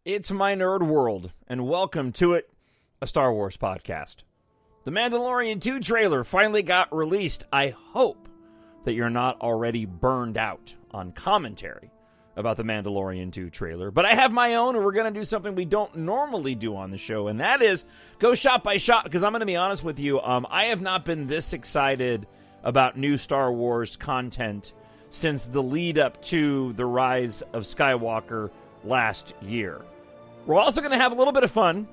It's my nerd world, and welcome to it, a Star Wars podcast. The Mandalorian 2 trailer finally got released. I hope that you're not already burned out on commentary about the Mandalorian 2 trailer, but I have my own, and we're going to do something we don't normally do on the show, and that is go shot by shot, because I'm going to be honest with you, I have not been this excited about new Star Wars content since the lead up to The Rise of Skywalker last year. We're also going to have a little bit of fun.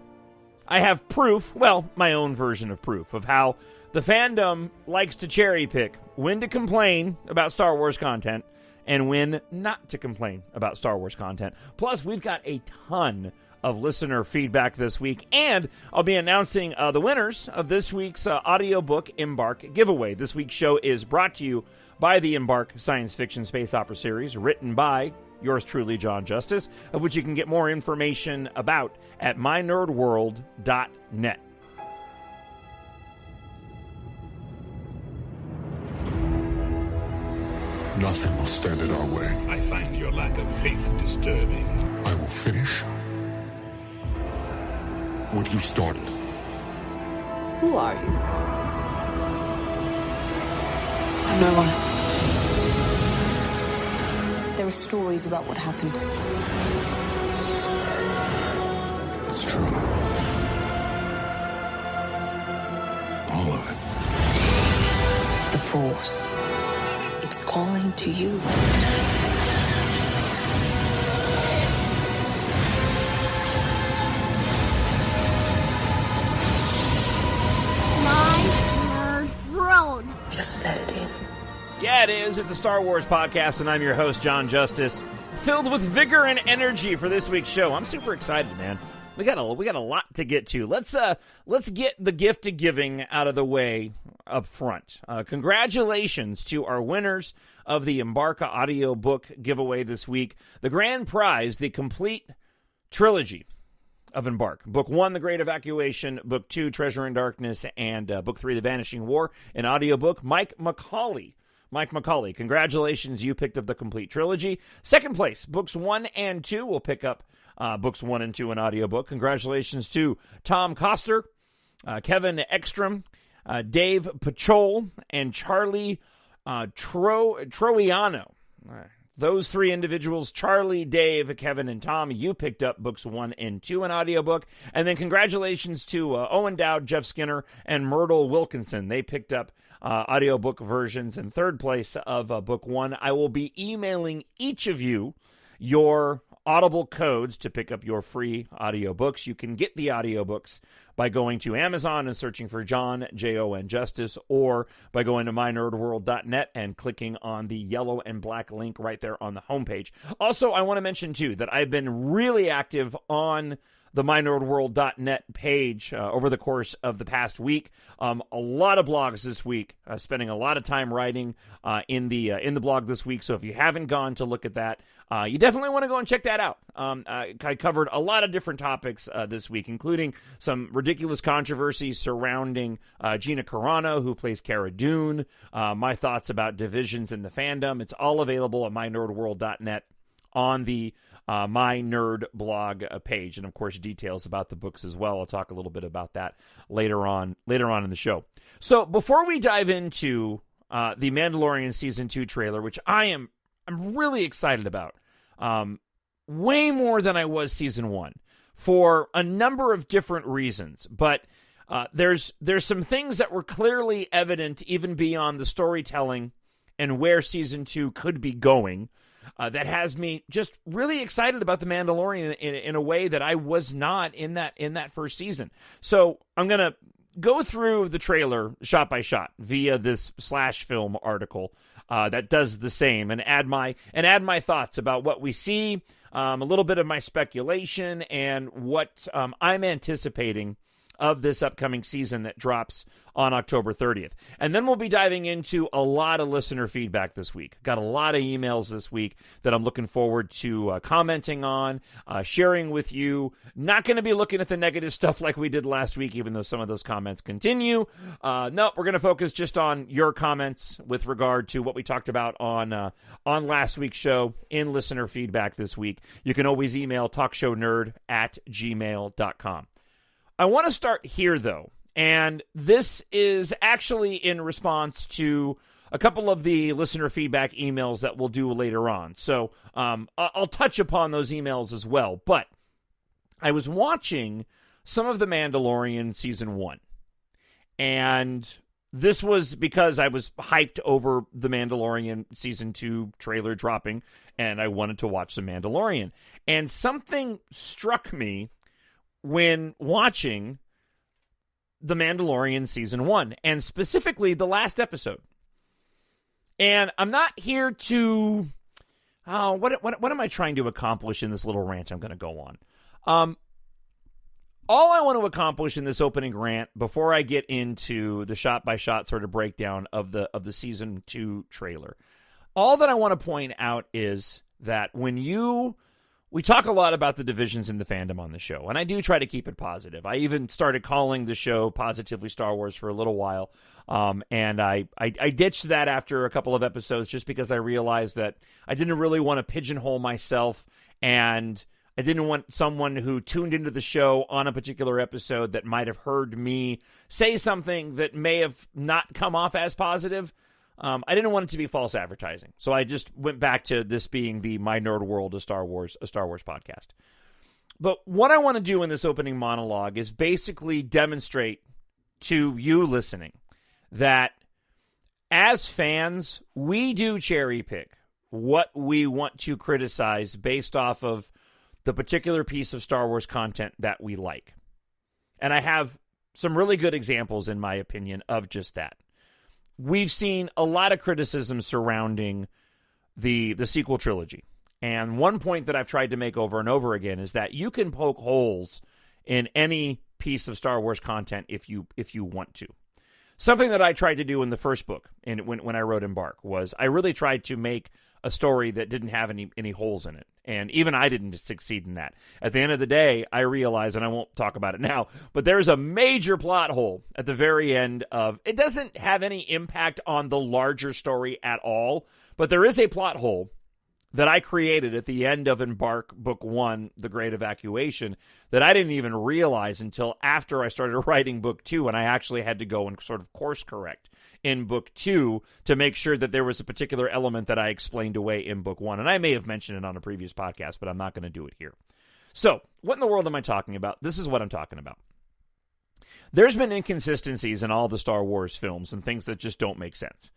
I have proof, well, my own version of proof, of how the fandom likes to cherry pick when to complain about Star Wars content and when not to complain about Star Wars content. Plus, we've got a ton of listener feedback this week, and I'll be announcing the winners of this week's audiobook EMBARK giveaway. This week's show is brought to you by the EMBARK Science Fiction Space Opera Series, written by yours truly, Jon Justice, of which you can get more information about at mynerdworld.net. Nothing will stand in our way. I find your lack of faith disturbing. I will finish what you started. Who are you? I'm no one. There are stories about what happened. It's true. All of it. The Force. It's calling to you. My Nerd World. Just let it in. Yeah, it is. It's a Star Wars podcast, and I'm your host, Jon Justice, filled with vigor and energy for this week's show. I'm super excited, man. We got a lot to get to. Let's get the gift of giving out of the way up front. Congratulations to our winners of the EMBARK audiobook giveaway this week. The grand prize, the complete trilogy of EMBARK. Book 1, The Great Evacuation. Book 2, Treasure in Darkness. And Book 3, The Vanishing War. An audiobook. Mike McCauley, congratulations. You picked up the complete trilogy. Second place, Books 1 and 2 will pick up Books 1 and 2 in audiobook. Congratulations to Tom Coster, Kevin Ekstrom, Dave Pachol, and Charlie Troiano. Those three individuals, Charlie, Dave, Kevin, and Tom, you picked up Books 1 and 2 in audiobook. And then congratulations to Owen Dowd, Jeff Skinner, and Myrtle Wilkinson. They picked up audiobook versions in third place of Book 1. I will be emailing each of you your Audible codes to pick up your free audiobooks. You can get the audiobooks by going to Amazon and searching for Jon, Jon Justice, or by going to mynerdworld.net and clicking on the yellow and black link right there on the homepage. Also, I want to mention, too, that I've been really active on the mynerdworld.net page over the course of the past week. A lot of blogs this week, spending a lot of time writing in the blog this week. So if you haven't gone to look at that, you definitely want to go and check that out. I covered a lot of different topics this week, including some ridiculous controversies surrounding Gina Carano, who plays Cara Dune, my thoughts about divisions in the fandom. It's all available at mynerdworld.net on the My Nerd blog page, and of course details about the books as well. I'll talk a little bit about that later on in the show. So before we dive into the Mandalorian Season 2 trailer, which I'm really excited about, way more than I was Season 1, for a number of different reasons, but there's some things that were clearly evident even beyond the storytelling and where Season 2 could be going, that has me just really excited about The Mandalorian in a way that I was not in that first season. So I'm going to go through the trailer shot by shot via this Slash Film article that does the same, and add my thoughts about what we see, a little bit of my speculation, and what I'm anticipating of this upcoming season that drops on October 30th. And then we'll be diving into a lot of listener feedback this week. Got a lot of emails this week that I'm looking forward to commenting on, sharing with you. Not going to be looking at the negative stuff like we did last week, even though some of those comments continue. No, we're going to focus just on your comments with regard to what we talked about on last week's show in listener feedback this week. You can always email talkshownerd@gmail.com. I want to start here, though, and this is actually in response to a couple of the listener feedback emails that we'll do later on. So I'll touch upon those emails as well, but I was watching some of The Mandalorian Season 1, and this was because I was hyped over The Mandalorian Season 2 trailer dropping, and I wanted to watch The Mandalorian. And something struck me when watching The Mandalorian Season 1, and specifically the last episode. And I'm not here to... what am I trying to accomplish in this little rant I'm going to go on? All I want to accomplish in this opening rant, before I get into the shot-by-shot sort of breakdown of the Season 2 trailer, all that I want to point out is that we talk a lot about the divisions in the fandom on the show, and I do try to keep it positive. I even started calling the show Positively Star Wars for a little while, and I ditched that after a couple of episodes just because I realized that I didn't really want to pigeonhole myself, and I didn't want someone who tuned into the show on a particular episode that might have heard me say something that may have not come off as positive. I didn't want it to be false advertising. So I just went back to this being the My Nerd World of Star Wars, a Star Wars podcast. But what I want to do in this opening monologue is basically demonstrate to you listening that as fans, we do cherry pick what we want to criticize based off of the particular piece of Star Wars content that we like. And I have some really good examples, in my opinion, of just that. We've seen a lot of criticism surrounding the sequel trilogy. And one point that I've tried to make over and over again is that you can poke holes in any piece of Star Wars content if you want to. Something that I tried to do in the first book, and when I wrote EMBARK, was I really tried to make a story that didn't have any holes in it. And even I didn't succeed in that. At the end of the day, I realized, and I won't talk about it now, but there's a major plot hole at the very end of... It doesn't have any impact on the larger story at all, but there is a plot hole that I created at the end of EMBARK Book 1, The Great Evacuation, that I didn't even realize until after I started writing Book 2, and I actually had to go and sort of course correct in Book 2 to make sure that there was a particular element that I explained away in Book 1. And I may have mentioned it on a previous podcast, but I'm not going to do it here. So, what in the world am I talking about? This is what I'm talking about. There's been inconsistencies in all the Star Wars films and things that just don't make sense.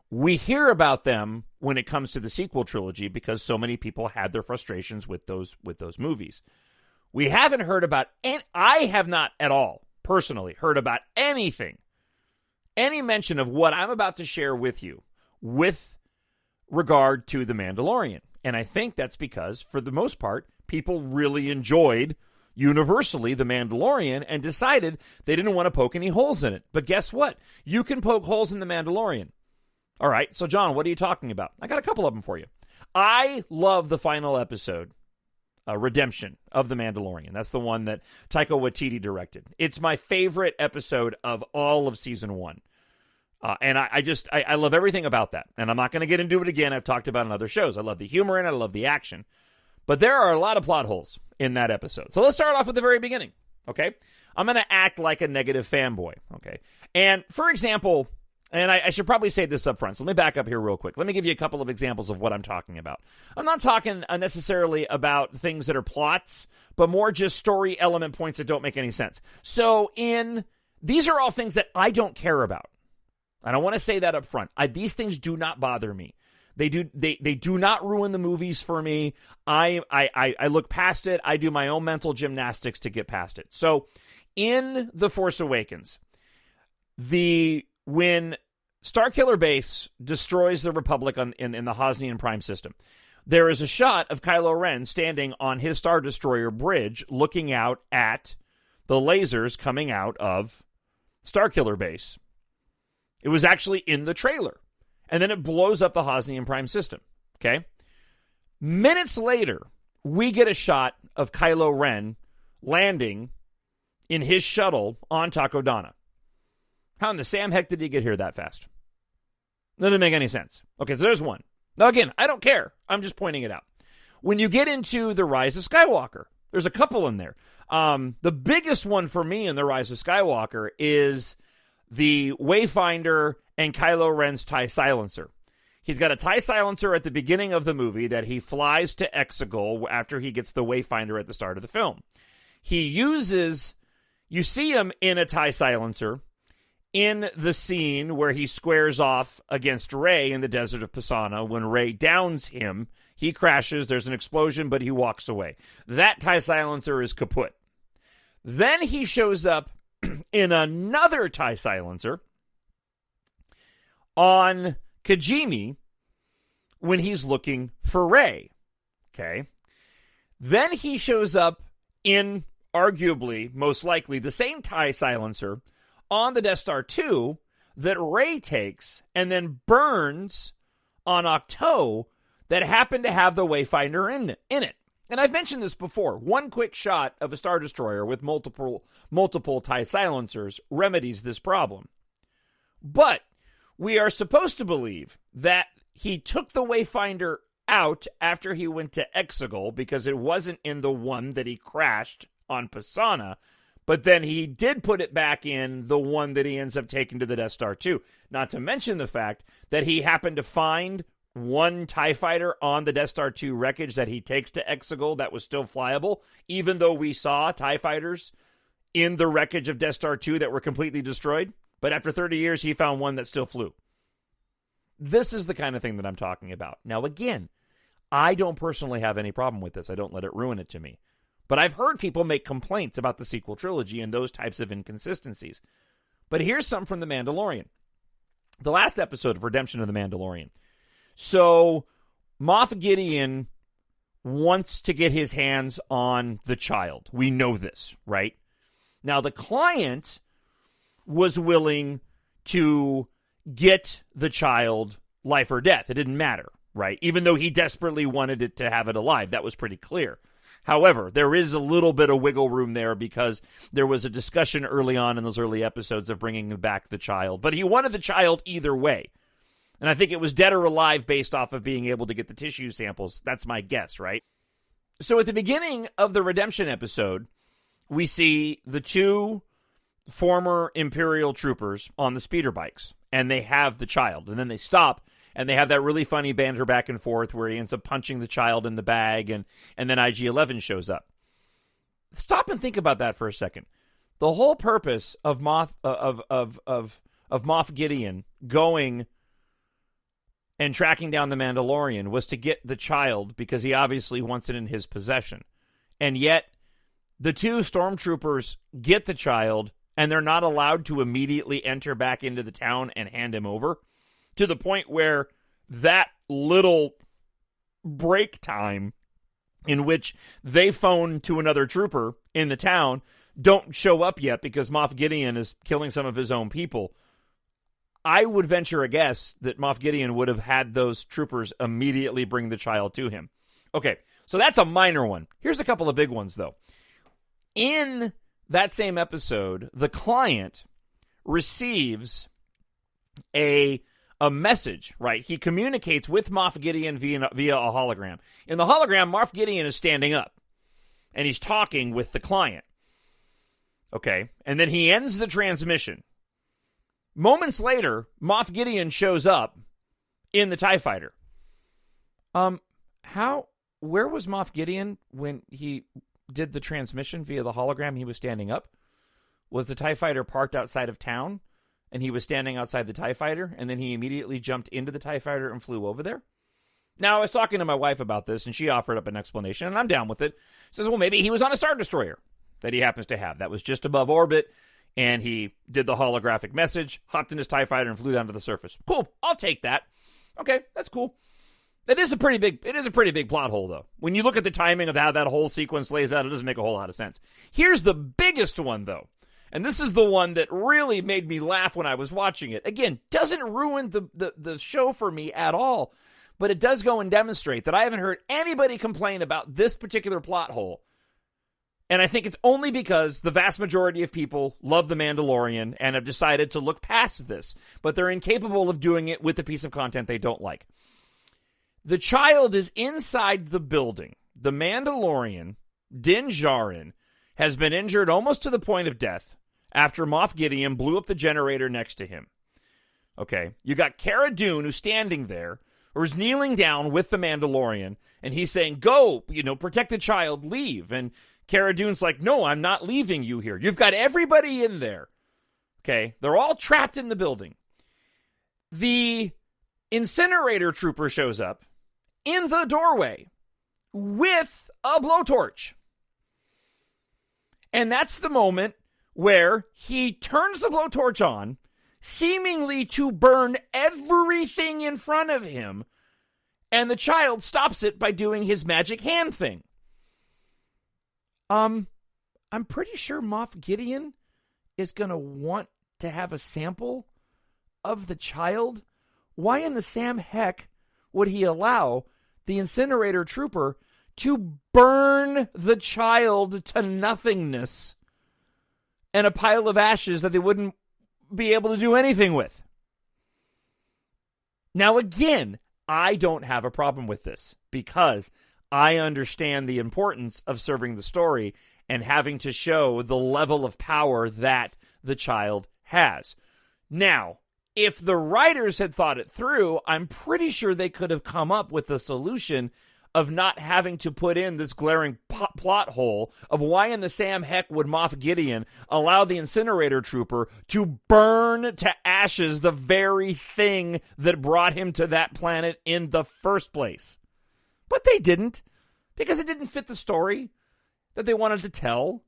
We hear about them when it comes to the sequel trilogy because so many people had their frustrations with those movies. We haven't heard about, and I have not at all personally heard about anything, any mention of what I'm about to share with you with regard to The Mandalorian. And I think that's because, for the most part, people really enjoyed universally The Mandalorian and decided they didn't want to poke any holes in it. But guess what? You can poke holes in The Mandalorian. All right, so John, what are you talking about? I got a couple of them for you. I love the final episode, Redemption of The Mandalorian. That's the one that Taika Waititi directed. It's my favorite episode of all of Season 1. And I love everything about that. And I'm not going to get into it again. I've talked about it in other shows. I love the humor in it. I love the action. But there are a lot of plot holes in that episode. So let's start off with the very beginning, okay? I'm going to act like a negative fanboy, okay? And, for example... And I should probably say this up front, so let me back up here real quick. Let me give you a couple of examples of what I'm talking about. I'm not talking necessarily about things that are plots, but more just story element points that don't make any sense. So these are all things that I don't care about. And I want to say that up front. These things do not bother me. They do not ruin the movies for me. I look past it. I do my own mental gymnastics to get past it. So in The Force Awakens, when Starkiller Base destroys the Republic in the Hosnian Prime system, there is a shot of Kylo Ren standing on his Star Destroyer bridge looking out at the lasers coming out of Starkiller Base. It was actually in the trailer. And then it blows up the Hosnian Prime system. Okay? Minutes later, we get a shot of Kylo Ren landing in his shuttle on Takodana. How in the Sam heck did he get here that fast? Doesn't make any sense. Okay, so there's one. Now again, I don't care. I'm just pointing it out. When you get into The Rise of Skywalker, there's a couple in there. The biggest one for me in The Rise of Skywalker is the Wayfinder and Kylo Ren's TIE Silencer. He's got a TIE Silencer at the beginning of the movie that he flies to Exegol after he gets the Wayfinder at the start of the film. You see him in a TIE Silencer in the scene where he squares off against Rey in the desert of Pisana. When Rey downs him, he crashes, there's an explosion, but he walks away. That TIE Silencer is kaput. Then he shows up in another TIE Silencer on Kijimi when he's looking for Rey. Okay? Then he shows up in, arguably, most likely, the same TIE Silencer on the Death Star 2 that Rey takes and then burns on Ahch-To that happened to have the Wayfinder in it. And I've mentioned this before. One quick shot of a Star Destroyer with multiple TIE Silencers remedies this problem. But we are supposed to believe that he took the Wayfinder out after he went to Exegol because it wasn't in the one that he crashed on Pisana, but then he did put it back in the one that he ends up taking to the Death Star 2. Not to mention the fact that he happened to find one TIE fighter on the Death Star 2 wreckage that he takes to Exegol that was still flyable, even though we saw TIE fighters in the wreckage of Death Star 2 that were completely destroyed. But after 30 years, he found one that still flew. This is the kind of thing that I'm talking about. Now, again, I don't personally have any problem with this. I don't let it ruin it to me. But I've heard people make complaints about the sequel trilogy and those types of inconsistencies. But here's something from The Mandalorian. The last episode of Redemption of the Mandalorian. So, Moff Gideon wants to get his hands on the child. We know this, right? Now, the client was willing to get the child life or death. It didn't matter, right? Even though he desperately wanted it to have it alive. That was pretty clear. However, there is a little bit of wiggle room there because there was a discussion early on in those early episodes of bringing back the child. But he wanted the child either way. And I think it was dead or alive based off of being able to get the tissue samples. That's my guess, right? So at the beginning of the Redemption episode, we see the two former Imperial troopers on the speeder bikes. And they have the child. And then they stop. And they have that really funny banter back and forth where he ends up punching the child in the bag, and then IG-11 shows up. Stop and think about that for a second. The whole purpose of Moff Gideon going and tracking down the Mandalorian was to get the child because he obviously wants it in his possession. And yet, the two stormtroopers get the child, and they're not allowed to immediately enter back into the town and hand him over. To the point where that little break time in which they phone to another trooper in the town don't show up yet because Moff Gideon is killing some of his own people. I would venture a guess that Moff Gideon would have had those troopers immediately bring the child to him. Okay, so that's a minor one. Here's a couple of big ones, though. In that same episode, the client receives a message, right? He communicates with Moff Gideon via a hologram. In the hologram, Moff Gideon is standing up, and he's talking with the client. Okay, and then he ends the transmission. Moments later, Moff Gideon shows up in the TIE Fighter. Where was Moff Gideon when he did the transmission via the hologram? He was standing up. Was the TIE Fighter parked outside of town? And he was standing outside the TIE Fighter, and then he immediately jumped into the TIE Fighter and flew over there? Now, I was talking to my wife about this, and she offered up an explanation, and I'm down with it. She says, well, maybe he was on a Star Destroyer that he happens to have. That was just above orbit, and he did the holographic message, hopped in his TIE Fighter, and flew down to the surface. Cool, I'll take that. Okay, that's cool. It is a pretty big plot hole, though. When you look at the timing of how that whole sequence lays out, it doesn't make a whole lot of sense. Here's the biggest one, though. And this is the one that really made me laugh when I was watching it. Again, doesn't ruin the show for me at all. But it does go and demonstrate that I haven't heard anybody complain about this particular plot hole. And I think it's only because the vast majority of people love The Mandalorian and have decided to look past this. But they're incapable of doing it with the piece of content they don't like. The child is inside the building. The Mandalorian, Din Djarin, has been injured almost to the point of death after Moff Gideon blew up the generator next to him. Okay, you got Cara Dune, who's standing there, or is kneeling down with the Mandalorian, and he's saying, go, protect the child, leave. And Cara Dune's like, no, I'm not leaving you here. You've got everybody in there. Okay, they're all trapped in the building. The incinerator trooper shows up in the doorway with a blowtorch. And that's the moment where he turns the blowtorch on, seemingly to burn everything in front of him, and the child stops it by doing his magic hand thing. I'm pretty sure Moff Gideon is going to want to have a sample of the child. Why in the Sam heck would he allow the incinerator trooper to burn the child to nothingness and a pile of ashes that they wouldn't be able to do anything with? Now, again, I don't have a problem with this because I understand the importance of serving the story and having to show the level of power that the child has. Now, if the writers had thought it through, I'm pretty sure they could have come up with a solution of not having to put in this glaring plot hole of why in the Sam heck would Moff Gideon allow the incinerator trooper to burn to ashes the very thing that brought him to that planet in the first place. But they didn't, because it didn't fit the story that they wanted to tell,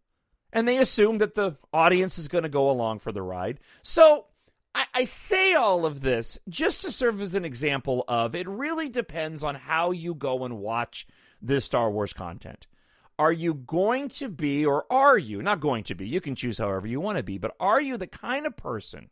and they assumed that the audience is going to go along for the ride. So I say all of this just to serve as an example of it really depends on how you go and watch this Star Wars content. Are you going to be, or are you, not going to be, you can choose however you want to be, but are you the kind of person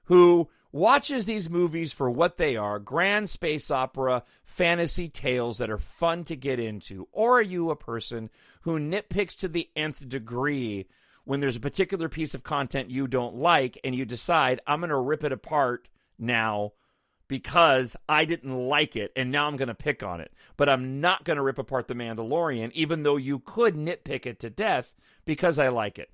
who watches these movies for what they are, grand space opera, fantasy tales that are fun to get into? Or are you a person who nitpicks to the nth degree when there's a particular piece of content you don't like and you decide, I'm going to rip it apart now because I didn't like it and now I'm going to pick on it. But I'm not going to rip apart The Mandalorian, even though you could nitpick it to death because I like it.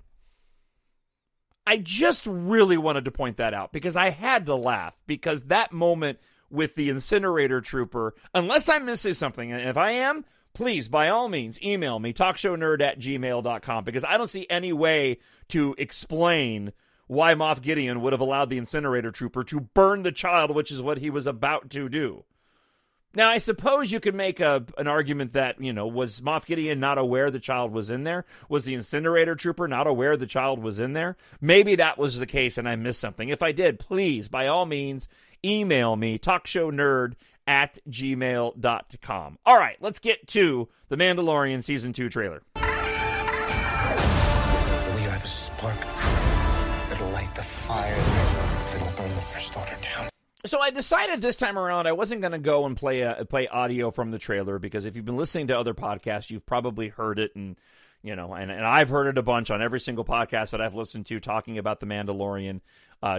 I just really wanted to point that out because I had to laugh, because that moment with the incinerator trooper, unless I'm missing something, and if I am, please, by all means, email me, talkshownerd@gmail.com, because I don't see any way to explain why Moff Gideon would have allowed the incinerator trooper to burn the child, which is what he was about to do. Now, I suppose you could make an argument that, was Moff Gideon not aware the child was in there? Was the incinerator trooper not aware the child was in there? Maybe that was the case and I missed something. If I did, please, by all means, email me, talkshownerd@gmail.com. All right, let's get to The Mandalorian Season 2 trailer. Will you have a spark that'll light the fire that'll burn the First Order down? So I decided this time around I wasn't going to go and play audio from the trailer, because if you've been listening to other podcasts, you've probably heard it, and and I've heard it a bunch on every single podcast that I've listened to talking about the Mandalorian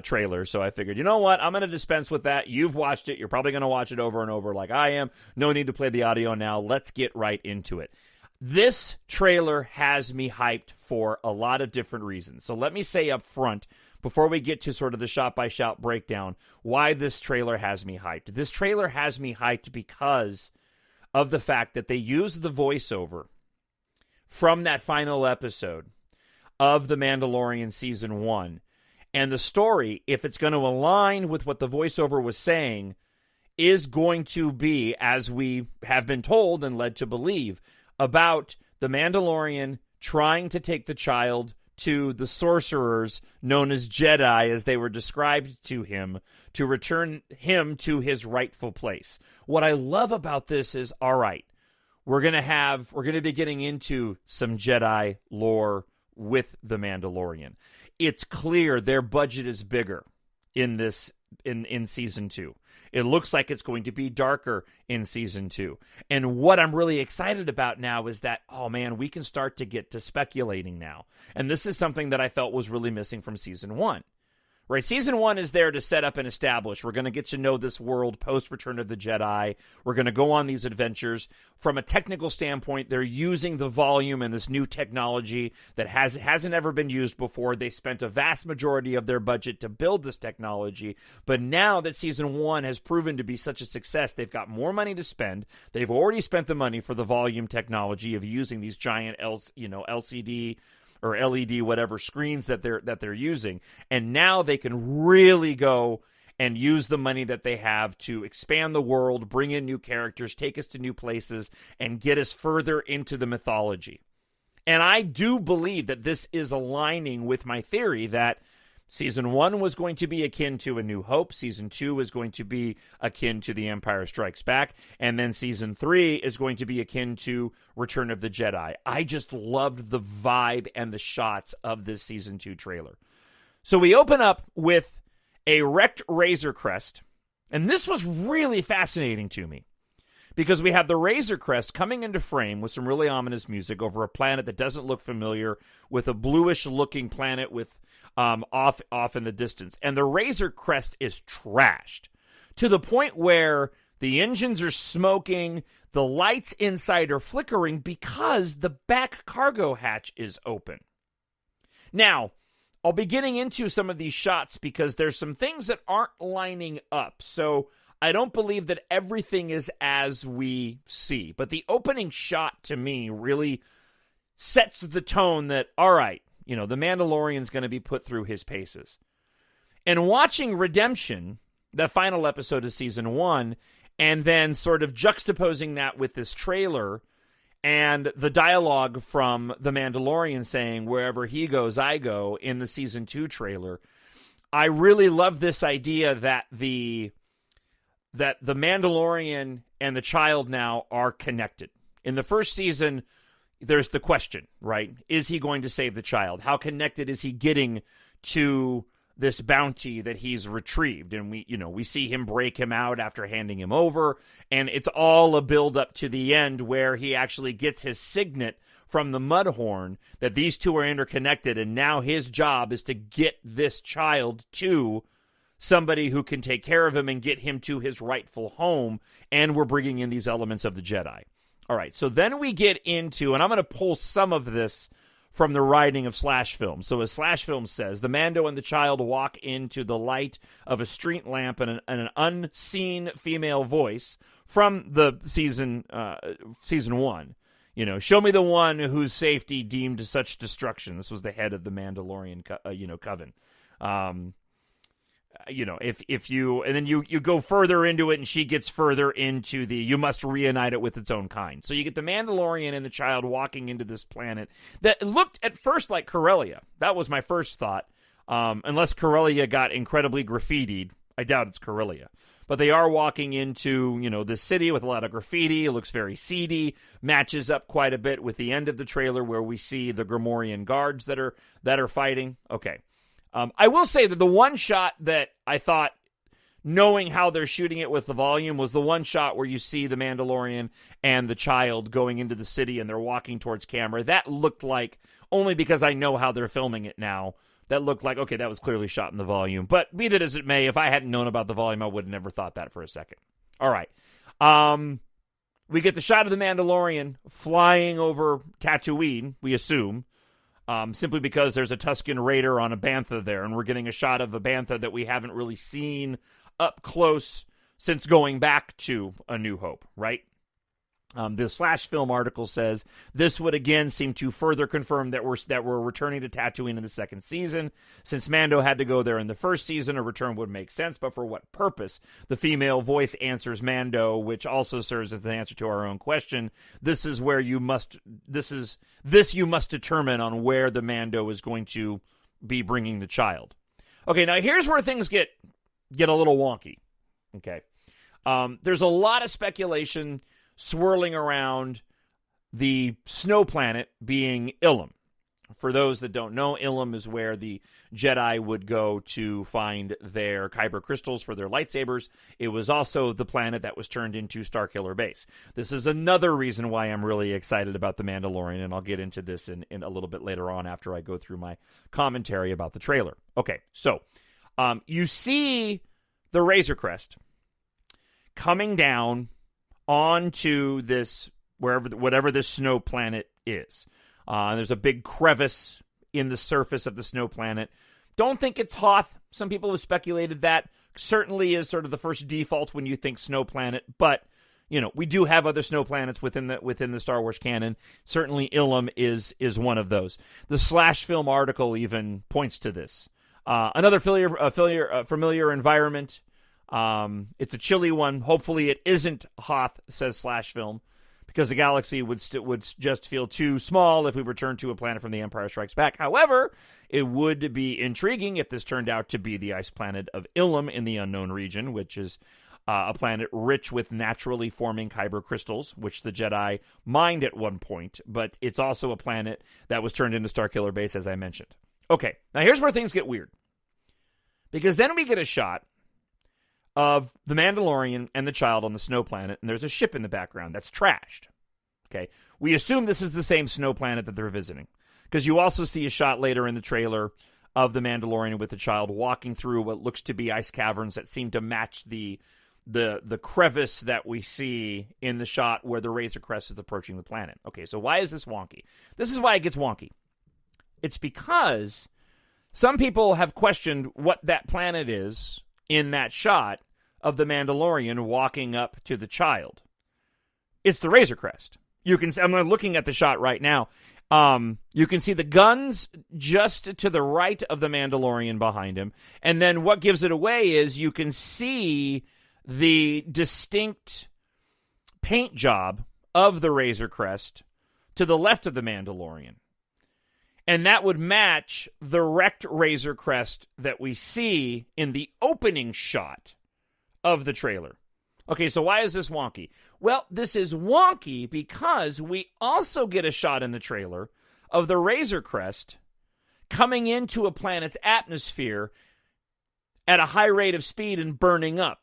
trailer. So I figured, you know what, I'm going to dispense with that. You've watched it. You're probably going to watch it over and over like I am. No need to play the audio now. Let's get right into it. This trailer has me hyped for a lot of different reasons. So let me say up front, before we get to sort of the shot-by-shot breakdown, why this trailer has me hyped. This trailer has me hyped because of the fact that they used the voiceover from that final episode of The Mandalorian Season 1. And the story, if it's going to align with what the voiceover was saying, is going to be, as we have been told and led to believe, about the Mandalorian trying to take the child to the sorcerers known as Jedi, as they were described to him, to return him to his rightful place. What I love about this is, all right, we're going to be getting into some Jedi lore with The Mandalorian. It's clear their budget is bigger in this in season 2. It looks like it's going to be darker in season 2. And what I'm really excited about now is that, oh man, we can start to get to speculating now. And this is something that I felt was really missing from season 1. Right, season 1 is there to set up and establish. We're going to get to know this world post Return of the Jedi. We're going to go on these adventures. From a technical standpoint, they're using the volume and this new technology that hasn't ever been used before. They spent a vast majority of their budget to build this technology. But now that season 1 has proven to be such a success, they've got more money to spend. They've already spent the money for the volume technology of using these giant LCD or LED, whatever screens that they're using. And now they can really go and use the money that they have to expand the world, bring in new characters, take us to new places, and get us further into the mythology. And I do believe that this is aligning with my theory that season 1 was going to be akin to A New Hope. Season 2 is going to be akin to The Empire Strikes Back. And then season 3 is going to be akin to Return of the Jedi. I just loved the vibe and the shots of this season 2 trailer. So we open up with a wrecked Razor Crest. And this was really fascinating to me, because we have the Razor Crest coming into frame with some really ominous music over a planet that doesn't look familiar, with a bluish-looking planet with off in the distance. And the Razor Crest is trashed to the point where the engines are smoking, the lights inside are flickering because the back cargo hatch is open. Now, I'll be getting into some of these shots because there's some things that aren't lining up. So I don't believe that everything is as we see. But the opening shot to me really sets the tone that, all right, the Mandalorian's going to be put through his paces. And watching Redemption, the final episode of season 1, and then sort of juxtaposing that with this trailer and the dialogue from The Mandalorian saying, wherever he goes, I go, in the season 2 trailer, I really love this idea that the Mandalorian and the child now are connected. In the first season, there's the question, right? Is he going to save the child? How connected is he getting to this bounty that he's retrieved? And we see him break him out after handing him over, and it's all a build up to the end where he actually gets his signet from the Mudhorn that these two are interconnected, and now his job is to get this child to somebody who can take care of him and get him to his rightful home, and we're bringing in these elements of the Jedi. All right, so then we get into, and I'm going to pull some of this from the writing of Slash Film. So as Slash Film says, the Mando and the child walk into the light of a street lamp and an unseen female voice from the season 1. Show me the one whose safety deemed such destruction. This was the head of the Mandalorian, coven. If you, and then you go further into it, and she gets further into you must reunite it with its own kind. So you get the Mandalorian and the child walking into this planet that looked at first like Corellia. That was my first thought. Unless Corellia got incredibly graffitied, I doubt it's Corellia. But they are walking into, this city with a lot of graffiti. It looks very seedy, matches up quite a bit with the end of the trailer where we see the Gromorian guards that are fighting. Okay. I will say that the one shot that I thought, knowing how they're shooting it with the volume, was the one shot where you see the Mandalorian and the child going into the city and they're walking towards camera. That looked like, only because I know how they're filming it now, that looked like, okay, that was clearly shot in the volume. But be that as it may, if I hadn't known about the volume, I would have never thought that for a second. All right. We get the shot of the Mandalorian flying over Tatooine, we assume. Simply because there's a Tusken Raider on a bantha there, and we're getting a shot of a bantha that we haven't really seen up close since going back to A New Hope, right? The Slash Film article says this would again seem to further confirm that we're returning to Tatooine in the second season. Since Mando had to go there in the first season, a return would make sense, but for what purpose? The female voice answers Mando, which also serves as an answer to our own question. This you must determine on where the Mando is going to be bringing the child. Okay, now here's where things get a little wonky. Okay, there's a lot of speculation swirling around the snow planet being Ilum. For those that don't know, Ilum is where the Jedi would go to find their kyber crystals for their lightsabers. It was also the planet that was turned into Starkiller Base. This is another reason why I'm really excited about The Mandalorian, and I'll get into this in a little bit later on after I go through my commentary about the trailer. Okay, so you see the Razor Crest coming down onto this, whatever this snow planet is. There's a big crevice in the surface of the snow planet. Don't think it's Hoth. Some people have speculated that. Certainly is sort of the first default when you think snow planet, but we do have other snow planets within the Star Wars canon. Certainly Ilum is one of those. The Slash Film article even points to this. Another familiar environment. It's a chilly one. Hopefully it isn't Hoth, says Slash Film, because the galaxy would just feel too small if we returned to a planet from The Empire Strikes Back. However, it would be intriguing if this turned out to be the ice planet of Ilum in the Unknown Region, which is a planet rich with naturally forming kyber crystals, which the Jedi mined at one point, but it's also a planet that was turned into Starkiller Base, as I mentioned. Okay, now here's where things get weird, because then we get a shot of the Mandalorian and the child on the snow planet, and there's a ship in the background that's trashed. Okay, we assume this is the same snow planet that they're visiting, because you also see a shot later in the trailer of the Mandalorian with the child walking through what looks to be ice caverns that seem to match the crevice that we see in the shot where the Razor Crest is approaching the planet. Okay, so why is this wonky? This is why it gets wonky. It's because some people have questioned what that planet is in that shot of the Mandalorian walking up to the child. It's the Razor Crest. I'm looking at the shot right now. You can see the guns just to the right of the Mandalorian behind him. And then what gives it away is you can see the distinct paint job of the Razor Crest to the left of the Mandalorian. And that would match the wrecked Razor Crest that we see in the opening shot of the trailer. Okay, so why is this wonky? Well, this is wonky because we also get a shot in the trailer of the Razor Crest coming into a planet's atmosphere at a high rate of speed and burning up,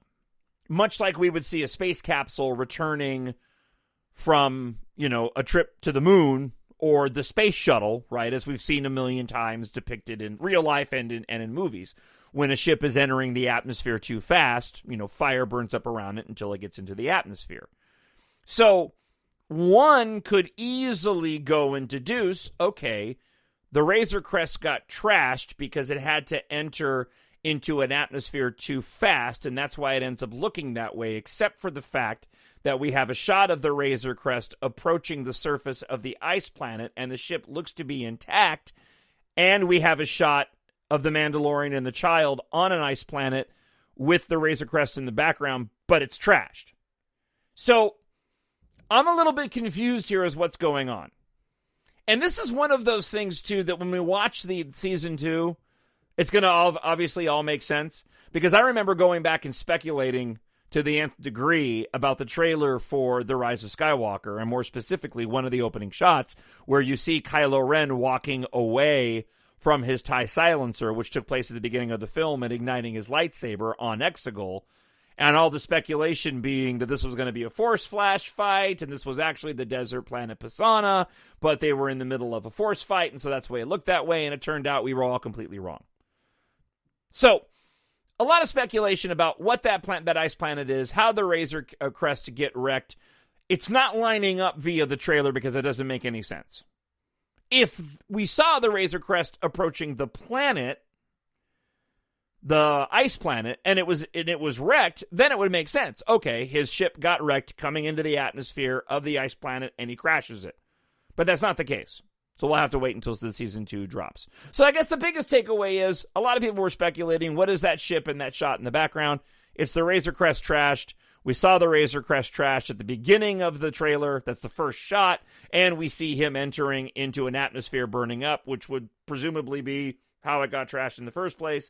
much like we would see a space capsule returning from, a trip to the moon or the space shuttle, right, as we've seen a million times depicted in real life and in movies. When a ship is entering the atmosphere too fast, fire burns up around it until it gets into the atmosphere. So one could easily go and deduce, okay, the Razor Crest got trashed because it had to enter into an atmosphere too fast, and that's why it ends up looking that way, except for the fact that we have a shot of the Razor Crest approaching the surface of the ice planet, and the ship looks to be intact, and we have a shot of the Mandalorian and the child on an ice planet with the Razor Crest in the background, but it's trashed. So I'm a little bit confused here as what's going on. And this is one of those things, too, that when we watch the season 2, it's going to obviously all make sense, because I remember going back and speculating to the nth degree about the trailer for The Rise of Skywalker, and more specifically, one of the opening shots where you see Kylo Ren walking away from his TIE silencer, which took place at the beginning of the film, and igniting his lightsaber on Exegol, and all the speculation being that this was going to be a Force Flash fight, and this was actually the desert planet Pisana, but they were in the middle of a Force fight, and so that's why it looked that way, and it turned out we were all completely wrong. So, a lot of speculation about what that ice planet is, how the Razor Crest get wrecked. It's not lining up via the trailer because it doesn't make any sense. If we saw the Razor Crest approaching the planet, the ice planet and it was wrecked, then it would make sense. Okay, his ship got wrecked coming into the atmosphere of the ice planet and he crashes it. But that's not the case. So we'll have to wait until the season 2 drops. So I guess the biggest takeaway is a lot of people were speculating, what is that ship and that shot in the background? It's the Razor Crest trashed. We saw the Razor Crest trash at the beginning of the trailer. That's the first shot. And we see him entering into an atmosphere burning up, which would presumably be how it got trashed in the first place.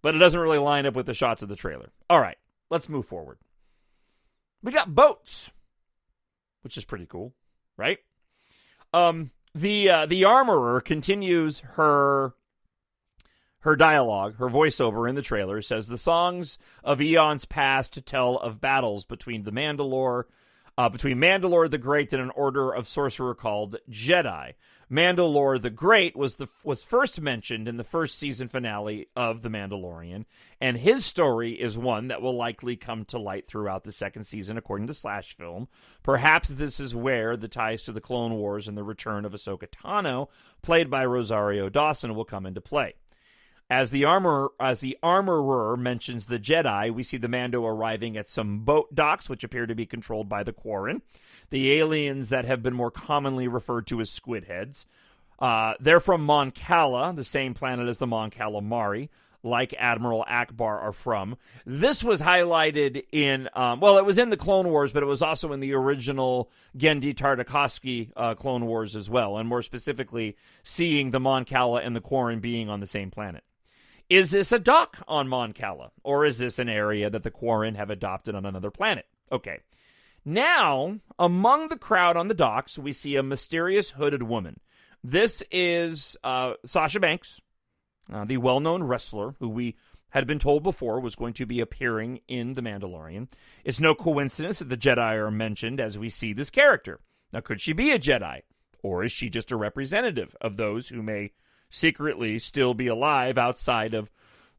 But it doesn't really line up with the shots of the trailer. All right, let's move forward. We got boats, which is pretty cool, right? The armorer continues her dialogue, her voiceover in the trailer. Says the songs of eons past tell of battles between Mandalore the Great and an order of sorcerer called Jedi. Mandalore the Great was first mentioned in the first season finale of The Mandalorian, and his story is one that will likely come to light throughout the second season, according to Slash Film. Perhaps this is where the ties to the Clone Wars and the return of Ahsoka Tano, played by Rosario Dawson, will come into play. As the armorer mentions the Jedi, we see the Mando arriving at some boat docks, which appear to be controlled by the Quarren, the aliens that have been more commonly referred to as squid heads. They're from Mon Cala, the same planet as the Mon Calamari, like Admiral Akbar are from. This was highlighted in, it was in the Clone Wars, but it was also in the original Genndy Tartakovsky Clone Wars as well, and more specifically, seeing the Mon Cala and the Quarren being on the same planet. Is this a dock on Mon Cala, or is this an area that the Quarren have adopted on another planet? Okay. Now, among the crowd on the docks, we see a mysterious hooded woman. This is Sasha Banks, the well-known wrestler who we had been told before was going to be appearing in The Mandalorian. It's no coincidence that the Jedi are mentioned as we see this character. Now, could she be a Jedi, or is she just a representative of those who may secretly still be alive outside of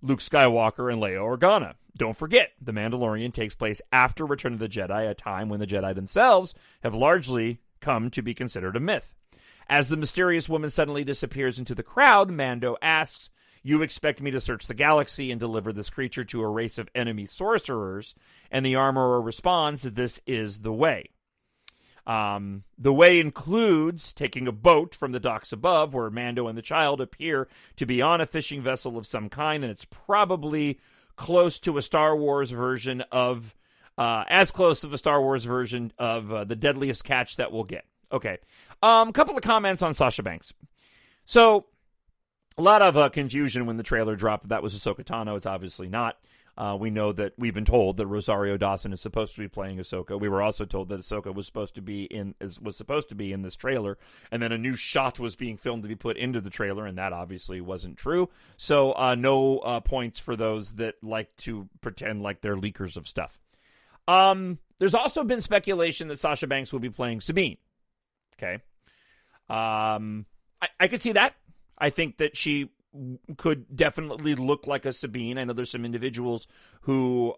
Luke Skywalker and Leia Organa? Don't forget, The Mandalorian takes place after Return of the Jedi, a time when the Jedi themselves have largely come to be considered a myth. As the mysterious woman suddenly disappears into the crowd, Mando asks, "You expect me to search the galaxy and deliver this creature to a race of enemy sorcerers?" And the armorer responds, "This is the way." The way includes taking a boat from the docks above, where Mando and the child appear to be on a fishing vessel of some kind, and it's probably close to a Star Wars version of, as close of a Star Wars version of The Deadliest Catch that we'll get. Okay. A couple of comments on Sasha Banks. So, a lot of confusion when the trailer dropped that was Ahsoka Tano. It's obviously not. We know that we've been told that Rosario Dawson is supposed to be playing Ahsoka. We were also told that Ahsoka was supposed to be in this trailer, and then a new shot was being filmed to be put into the trailer, and that obviously wasn't true. So no points for those that like to pretend like they're leakers of stuff. There's also been speculation that Sasha Banks will be playing Sabine. Okay, I could see that. I think that she could definitely look like a Sabine. I know there's some individuals who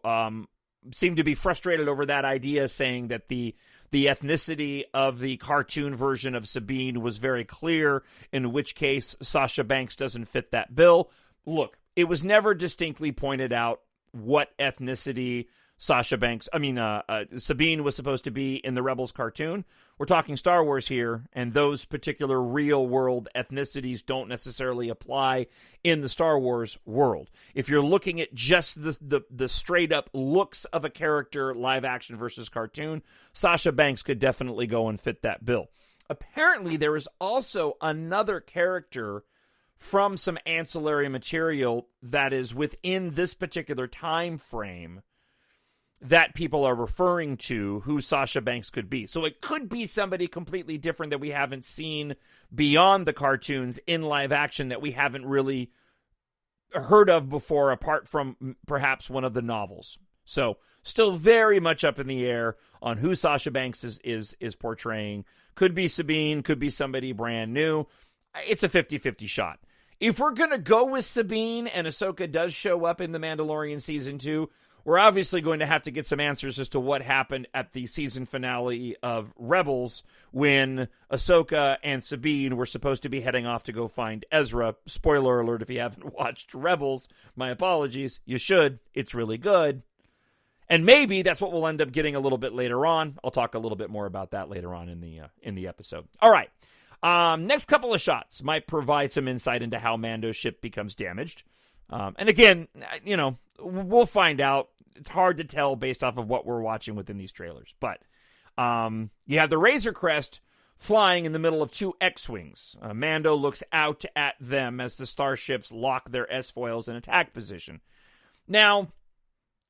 seem to be frustrated over that idea, saying that the ethnicity of the cartoon version of Sabine was very clear, in which case Sasha Banks doesn't fit that bill. Look, it was never distinctly pointed out what ethnicity Sabine was supposed to be in the Rebels cartoon. We're talking Star Wars here, and those particular real-world ethnicities don't necessarily apply in the Star Wars world. If you're looking at just the straight-up looks of a character, live-action versus cartoon, Sasha Banks could definitely go and fit that bill. Apparently, there is also another character from some ancillary material that is within this particular time frame that people are referring to who Sasha Banks could be. So it could be somebody completely different that we haven't seen beyond the cartoons in live action, that we haven't really heard of before, apart from perhaps one of the novels. So still very much up in the air on who Sasha Banks is portraying. Could be Sabine, could be somebody brand new. It's a 50-50 shot. If we're going to go with Sabine and Ahsoka does show up in The Mandalorian Season 2, we're obviously going to have to get some answers as to what happened at the season finale of Rebels when Ahsoka and Sabine were supposed to be heading off to go find Ezra. Spoiler alert if you haven't watched Rebels. My apologies. You should. It's really good. And maybe that's what we'll end up getting a little bit later on. I'll talk a little bit more about that later on in the episode. All right. Next couple of shots might provide some insight into how Mando's ship becomes damaged. And again, we'll find out. It's hard to tell based off of what we're watching within these trailers. But you have the Razor Crest flying in the middle of two X-Wings. Mando looks out at them as the starships lock their S-foils in attack position. Now,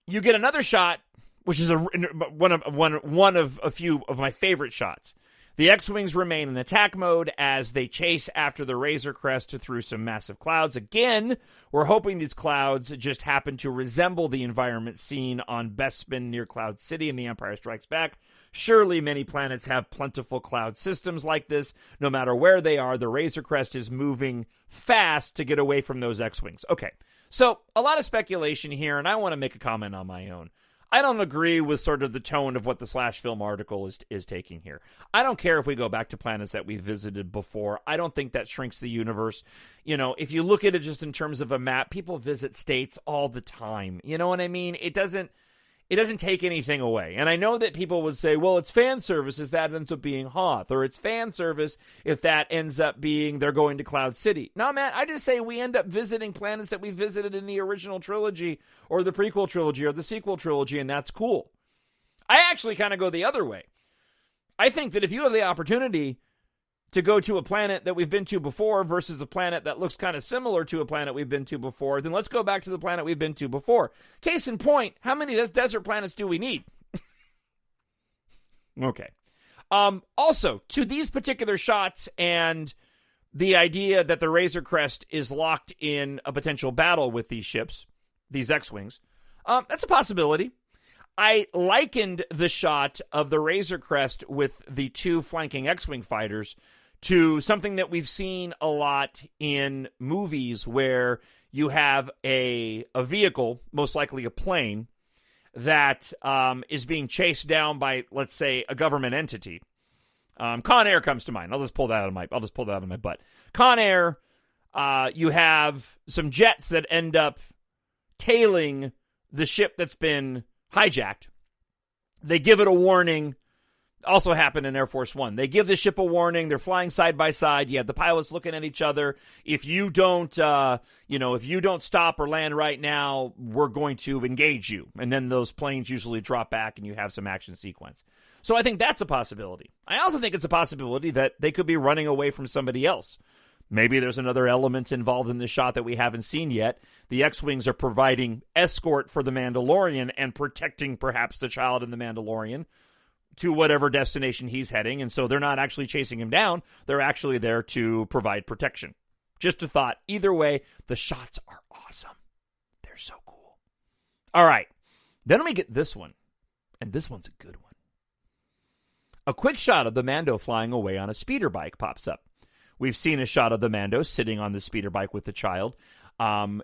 you get another shot, which is one of a few of my favorite shots. The X-Wings remain in attack mode as they chase after the Razor Crest through some massive clouds. Again, we're hoping these clouds just happen to resemble the environment seen on Bespin near Cloud City in The Empire Strikes Back. Surely many planets have plentiful cloud systems like this. No matter where they are, the Razor Crest is moving fast to get away from those X-Wings. Okay, so a lot of speculation here, and I want to make a comment on my own. I don't agree with sort of the tone of what the Slash Film article is taking here. I don't care if we go back to planets that we visited before. I don't think that shrinks the universe. If you look at it just in terms of a map, people visit states all the time. You know what I mean? It doesn't take anything away. And I know that people would say, well, it's fan service if that ends up being Hoth, or it's fan service if that ends up being they're going to Cloud City. No, man, I just say we end up visiting planets that we visited in the original trilogy or the prequel trilogy or the sequel trilogy, and that's cool. I actually kind of go the other way. I think that if you have the opportunity to go to a planet that we've been to before versus a planet that looks kind of similar to a planet we've been to before, then let's go back to the planet we've been to before. Case in point, how many desert planets do we need? Okay. Also, to these particular shots and the idea that the Razor Crest is locked in a potential battle with these ships, these X-Wings, that's a possibility. I likened the shot of the Razor Crest with the two flanking X-Wing fighters to something that we've seen a lot in movies where you have a vehicle, most likely a plane, that is being chased down by, let's say, a government entity. Con Air comes to mind. I'll just pull that out of my butt. Con Air, you have some jets that end up tailing the ship that's been hijacked. They give it a warning. Also happened in Air Force One. They give the ship a warning. They're flying side by side. You have the pilots looking at each other. If you don't, if you don't stop or land right now, we're going to engage you. And then those planes usually drop back and you have some action sequence. So I think that's a possibility. I also think it's a possibility that they could be running away from somebody else. Maybe there's another element involved in this shot that we haven't seen yet. The X-Wings are providing escort for the Mandalorian and protecting perhaps the child in the Mandalorian to whatever destination he's heading, and so they're not actually chasing him down. They're actually there to provide protection. Just a thought. Either way, the shots are awesome. They're so cool. All right. Then we get this one, and this one's a good one. A quick shot of the Mando flying away on a speeder bike pops up. We've seen a shot of the Mando sitting on the speeder bike with the child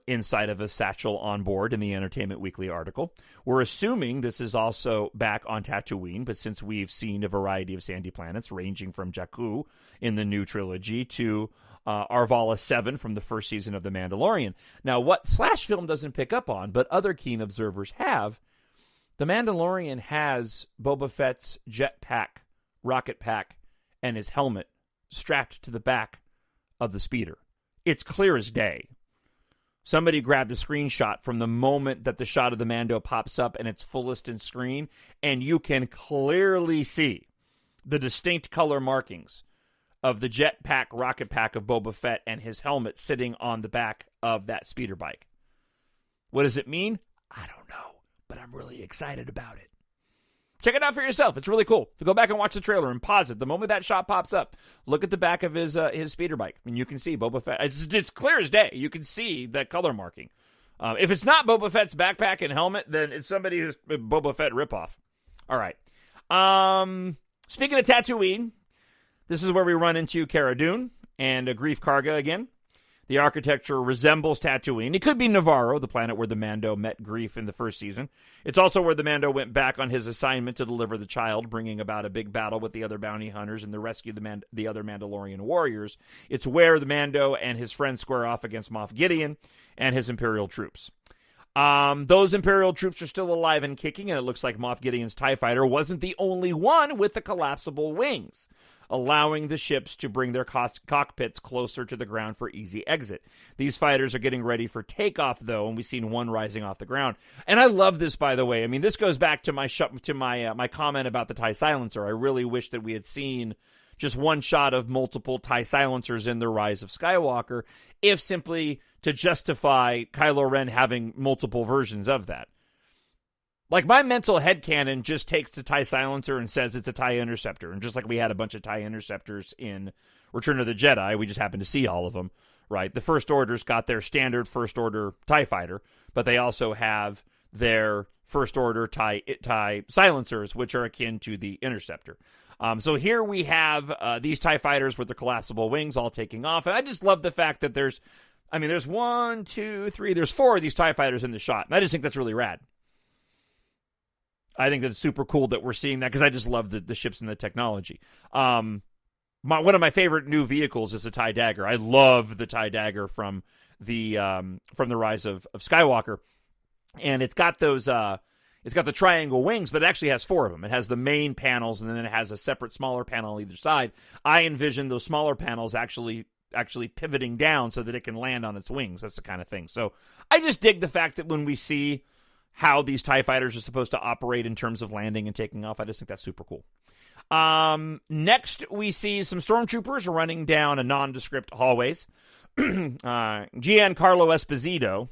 inside of a satchel on board in the Entertainment Weekly article. We're assuming this is also back on Tatooine, but since we've seen a variety of sandy planets ranging from Jakku in the new trilogy to Arvala 7 from the first season of The Mandalorian. Now, what Slash Film doesn't pick up on, but other keen observers have, The Mandalorian has Boba Fett's jetpack, rocket pack, and his helmet strapped to the back of the speeder. It's clear as day. Somebody grabbed a screenshot from the moment that the shot of the Mando pops up and it's fullest in screen, and you can clearly see the distinct color markings of the jetpack, rocket pack of Boba Fett and his helmet sitting on the back of that speeder bike. What does it mean? I don't know, but I'm really excited about it. Check it out for yourself. It's really cool. So go back and watch the trailer and pause it. The moment that shot pops up, look at the back of his speeder bike, and you can see Boba Fett. It's clear as day. You can see the color marking. If it's not Boba Fett's backpack and helmet, then it's somebody who's Boba Fett ripoff. All right. Speaking of Tatooine, this is where we run into Cara Dune and Grief Karga again. The architecture resembles Tatooine. It could be Navarro, the planet where the Mando met Grief in the first season. It's also where the Mando went back on his assignment to deliver the child, bringing about a big battle with the other bounty hunters and the rescue of the other Mandalorian warriors. It's where the Mando and his friends square off against Moff Gideon and his Imperial troops. Those Imperial troops are still alive and kicking, and it looks like Moff Gideon's TIE fighter wasn't the only one with the collapsible wings, allowing the ships to bring their cockpits closer to the ground for easy exit. These fighters are getting ready for takeoff, though, and we've seen one rising off the ground. And I love this, by the way. I mean, this goes back to my comment about the TIE silencer. I really wish that we had seen just one shot of multiple TIE silencers in The Rise of Skywalker, if simply to justify Kylo Ren having multiple versions of that. Like, my mental headcanon just takes the TIE silencer and says it's a TIE interceptor. And just like we had a bunch of TIE interceptors in Return of the Jedi, we just happened to see all of them, right? The First Order's got their standard First Order TIE fighter, but they also have their First Order TIE silencers, which are akin to the interceptor. So here we have these TIE fighters with their collapsible wings all taking off. And I just love the fact that there's 1, 2, 3, there's 4 of these TIE fighters in the shot. And I just think that's really rad. I think that's super cool that we're seeing that, because I just love the ships and the technology. One of my favorite new vehicles is the TIE Dagger. I love the TIE Dagger from the Rise of Skywalker, and it's got those it's got the triangle wings, but it actually has 4 of them. It has the main panels, and then it has a separate smaller panel on either side. I envision those smaller panels actually pivoting down so that it can land on its wings. That's the kind of thing. So I just dig the fact that when we see how these TIE fighters are supposed to operate in terms of landing and taking off, I just think that's super cool. Next, we see some stormtroopers running down a nondescript hallways. Giancarlo Esposito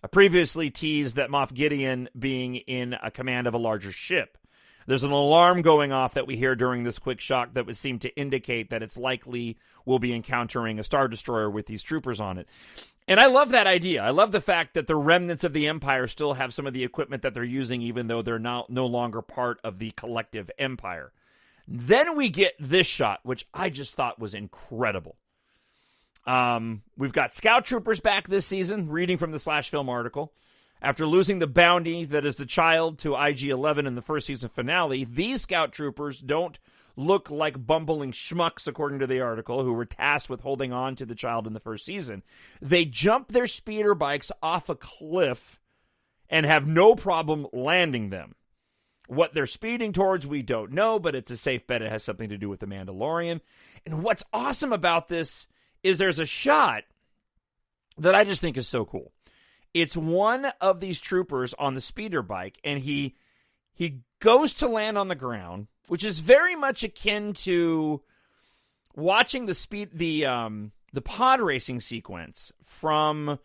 previously teased that Moff Gideon being in a command of a larger ship. There's an alarm going off that we hear during this quick shot that would seem to indicate that it's likely we'll be encountering a Star Destroyer with these troopers on it. And I love that idea. I love the fact that the remnants of the Empire still have some of the equipment that they're using, even though they're no longer part of the collective Empire. Then we get this shot, which I just thought was incredible. We've got Scout Troopers back this season, reading from the Slash Film article. After losing the bounty that is the child to IG-11 in the first season finale, these Scout Troopers don't look like bumbling schmucks, according to the article, who were tasked with holding on to the child in the first season. They jump their speeder bikes off a cliff and have no problem landing them. What they're speeding towards, we don't know, but it's a safe bet it has something to do with the Mandalorian. And what's awesome about this is there's a shot that I just think is so cool. It's one of these troopers on the speeder bike, and he goes to land on the ground, which is very much akin to watching the pod racing sequence from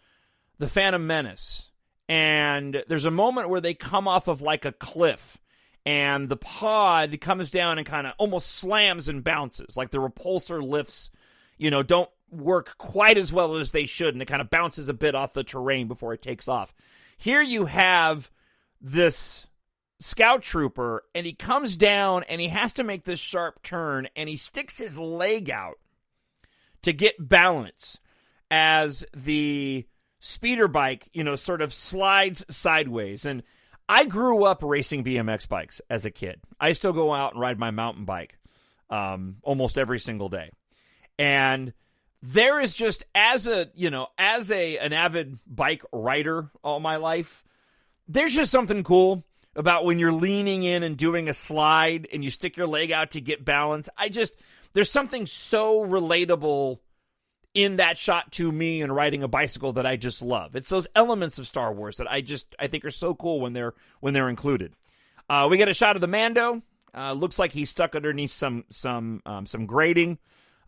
The Phantom Menace. And there's a moment where they come off of like a cliff, and the pod comes down and kind of almost slams and bounces, like the repulsor lifts, don't work quite as well as they should, and it kind of bounces a bit off the terrain before it takes off. Here you have this scout trooper, and he comes down, and he has to make this sharp turn, and he sticks his leg out to get balance as the speeder bike, sort of slides sideways. And I grew up racing BMX bikes as a kid. I still go out and ride my mountain bike almost every single day. And there is just, as an avid bike rider all my life, there's just something cool about when you're leaning in and doing a slide and you stick your leg out to get balance. There's something so relatable in that shot to me and riding a bicycle that I just love. It's those elements of Star Wars that I think are so cool when they're included. We get a shot of the Mando. Looks like he's stuck underneath some grating,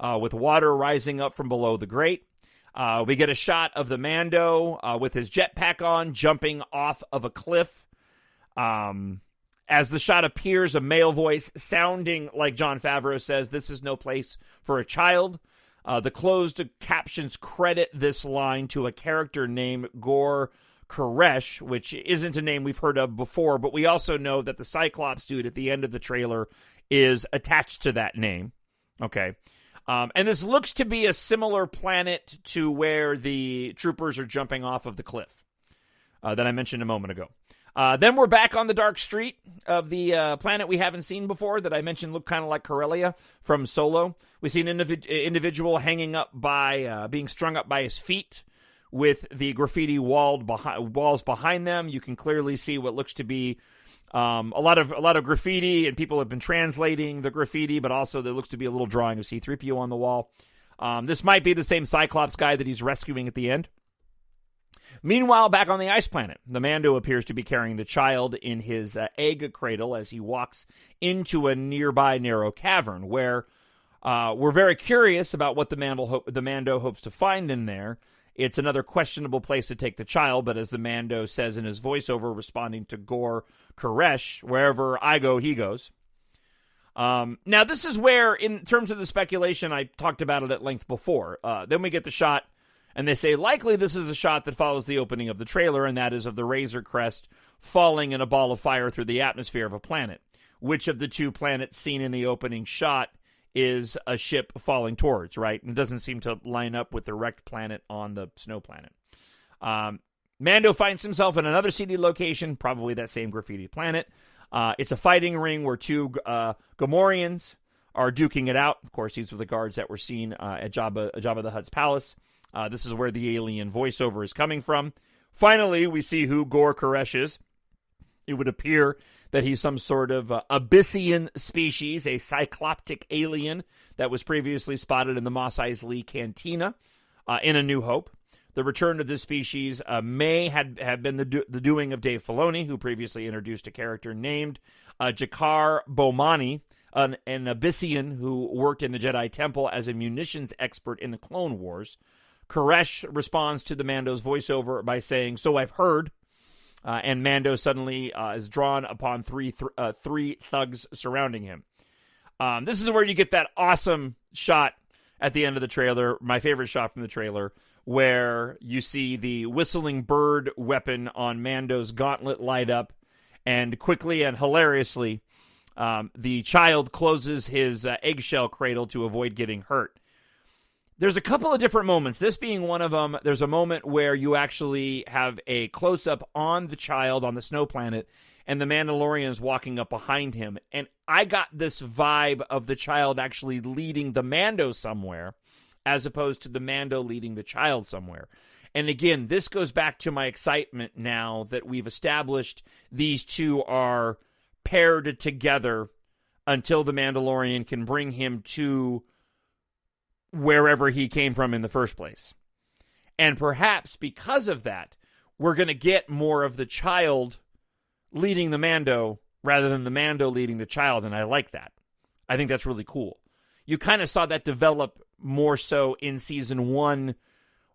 with water rising up from below the grate. We get a shot of the Mando with his jetpack on, jumping off of a cliff. As the shot appears, a male voice sounding like Jon Favreau says, "This is no place for a child." The closed captions credit this line to a character named Gor Koresh, which isn't a name we've heard of before, but we also know that the Cyclops dude at the end of the trailer is attached to that name. Okay. And this looks to be a similar planet to where the troopers are jumping off of the cliff that I mentioned a moment ago. Then we're back on the dark street of the planet we haven't seen before that I mentioned looked kind of like Corellia from Solo. We see an individual hanging up by, being strung up by his feet with the graffiti walls behind them. You can clearly see what looks to be a lot of graffiti, and people have been translating the graffiti, but also there looks to be a little drawing of C-3PO on the wall. This might be the same Cyclops guy that he's rescuing at the end. Meanwhile, back on the ice planet, the Mando appears to be carrying the child in his egg cradle as he walks into a nearby narrow cavern, where we're very curious about what the Mando hopes to find in there. It's another questionable place to take the child, but as the Mando says in his voiceover responding to Gor Koresh, wherever I go, he goes. Now, this is where, in terms of the speculation, I talked about it at length before. Then we get the shot, and they say likely this is a shot that follows the opening of the trailer, and that is of the Razor Crest falling in a ball of fire through the atmosphere of a planet. Which of the two planets seen in the opening shot is a ship falling towards, right? And it doesn't seem to line up with the wrecked planet on the snow planet. Mando finds himself in another seedy location, probably that same graffiti planet. It's a fighting ring where two Gamorreans are duking it out. Of course, these were the guards that were seen at Jabba the Hutt's palace. This is where the alien voiceover is coming from. Finally, we see who Gor Koresh is. It would appear that he's some sort of Abyssian species, a cycloptic alien that was previously spotted in the Mos Eisley Cantina in A New Hope. The return of this species may have been the doing of Dave Filoni, who previously introduced a character named Jakar Bomani, an Abyssian who worked in the Jedi Temple as a munitions expert in the Clone Wars. Koresh responds to the Mando's voiceover by saying, "So I've heard." And Mando suddenly is drawn upon three thugs surrounding him. This is where you get that awesome shot at the end of the trailer, my favorite shot from the trailer, where you see the whistling bird weapon on Mando's gauntlet light up, and quickly and hilariously, the child closes his eggshell cradle to avoid getting hurt. There's a couple of different moments, this being one of them. There's a moment where you actually have a close-up on the child on the snow planet, and the Mandalorian's walking up behind him. And I got this vibe of the child actually leading the Mando somewhere, as opposed to the Mando leading the child somewhere. And again, this goes back to my excitement now that we've established these two are paired together until the Mandalorian can bring him to wherever he came from in the first place. And perhaps because of that, we're going to get more of the child leading the Mando rather than the Mando leading the child, and I like that. I think that's really cool. You kind of saw that develop more so in Season 1,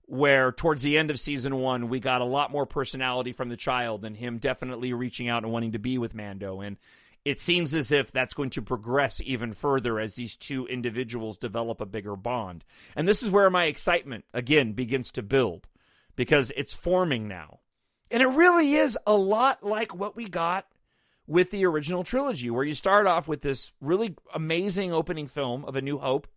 where towards the end of Season 1, we got a lot more personality from the child and him definitely reaching out and wanting to be with Mando. And it seems as if that's going to progress even further as these two individuals develop a bigger bond. And this is where my excitement, again, begins to build, because it's forming now. And it really is a lot like what we got with the original trilogy, where you start off with this really amazing opening film of A New Hope,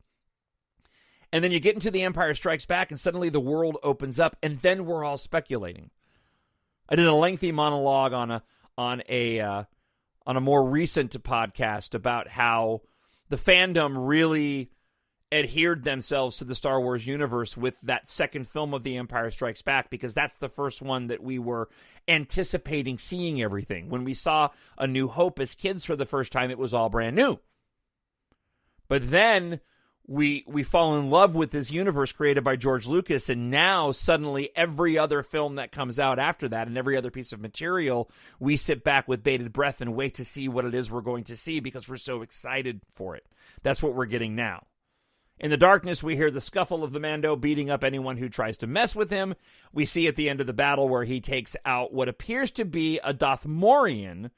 and then you get into The Empire Strikes Back, and suddenly the world opens up, and then we're all speculating. I did a lengthy monologue on a more recent podcast about how the fandom really adhered themselves to the Star Wars universe with that second film of The Empire Strikes Back, because that's the first one that we were anticipating seeing everything. When we saw A New Hope as kids for the first time, it was all brand new. But then we fall in love with this universe created by George Lucas, and now suddenly every other film that comes out after that and every other piece of material, we sit back with bated breath and wait to see what it is we're going to see because we're so excited for it. That's what we're getting now. In the darkness, we hear the scuffle of the Mando beating up anyone who tries to mess with him. We see at the end of the battle where he takes out what appears to be a Dothmorian.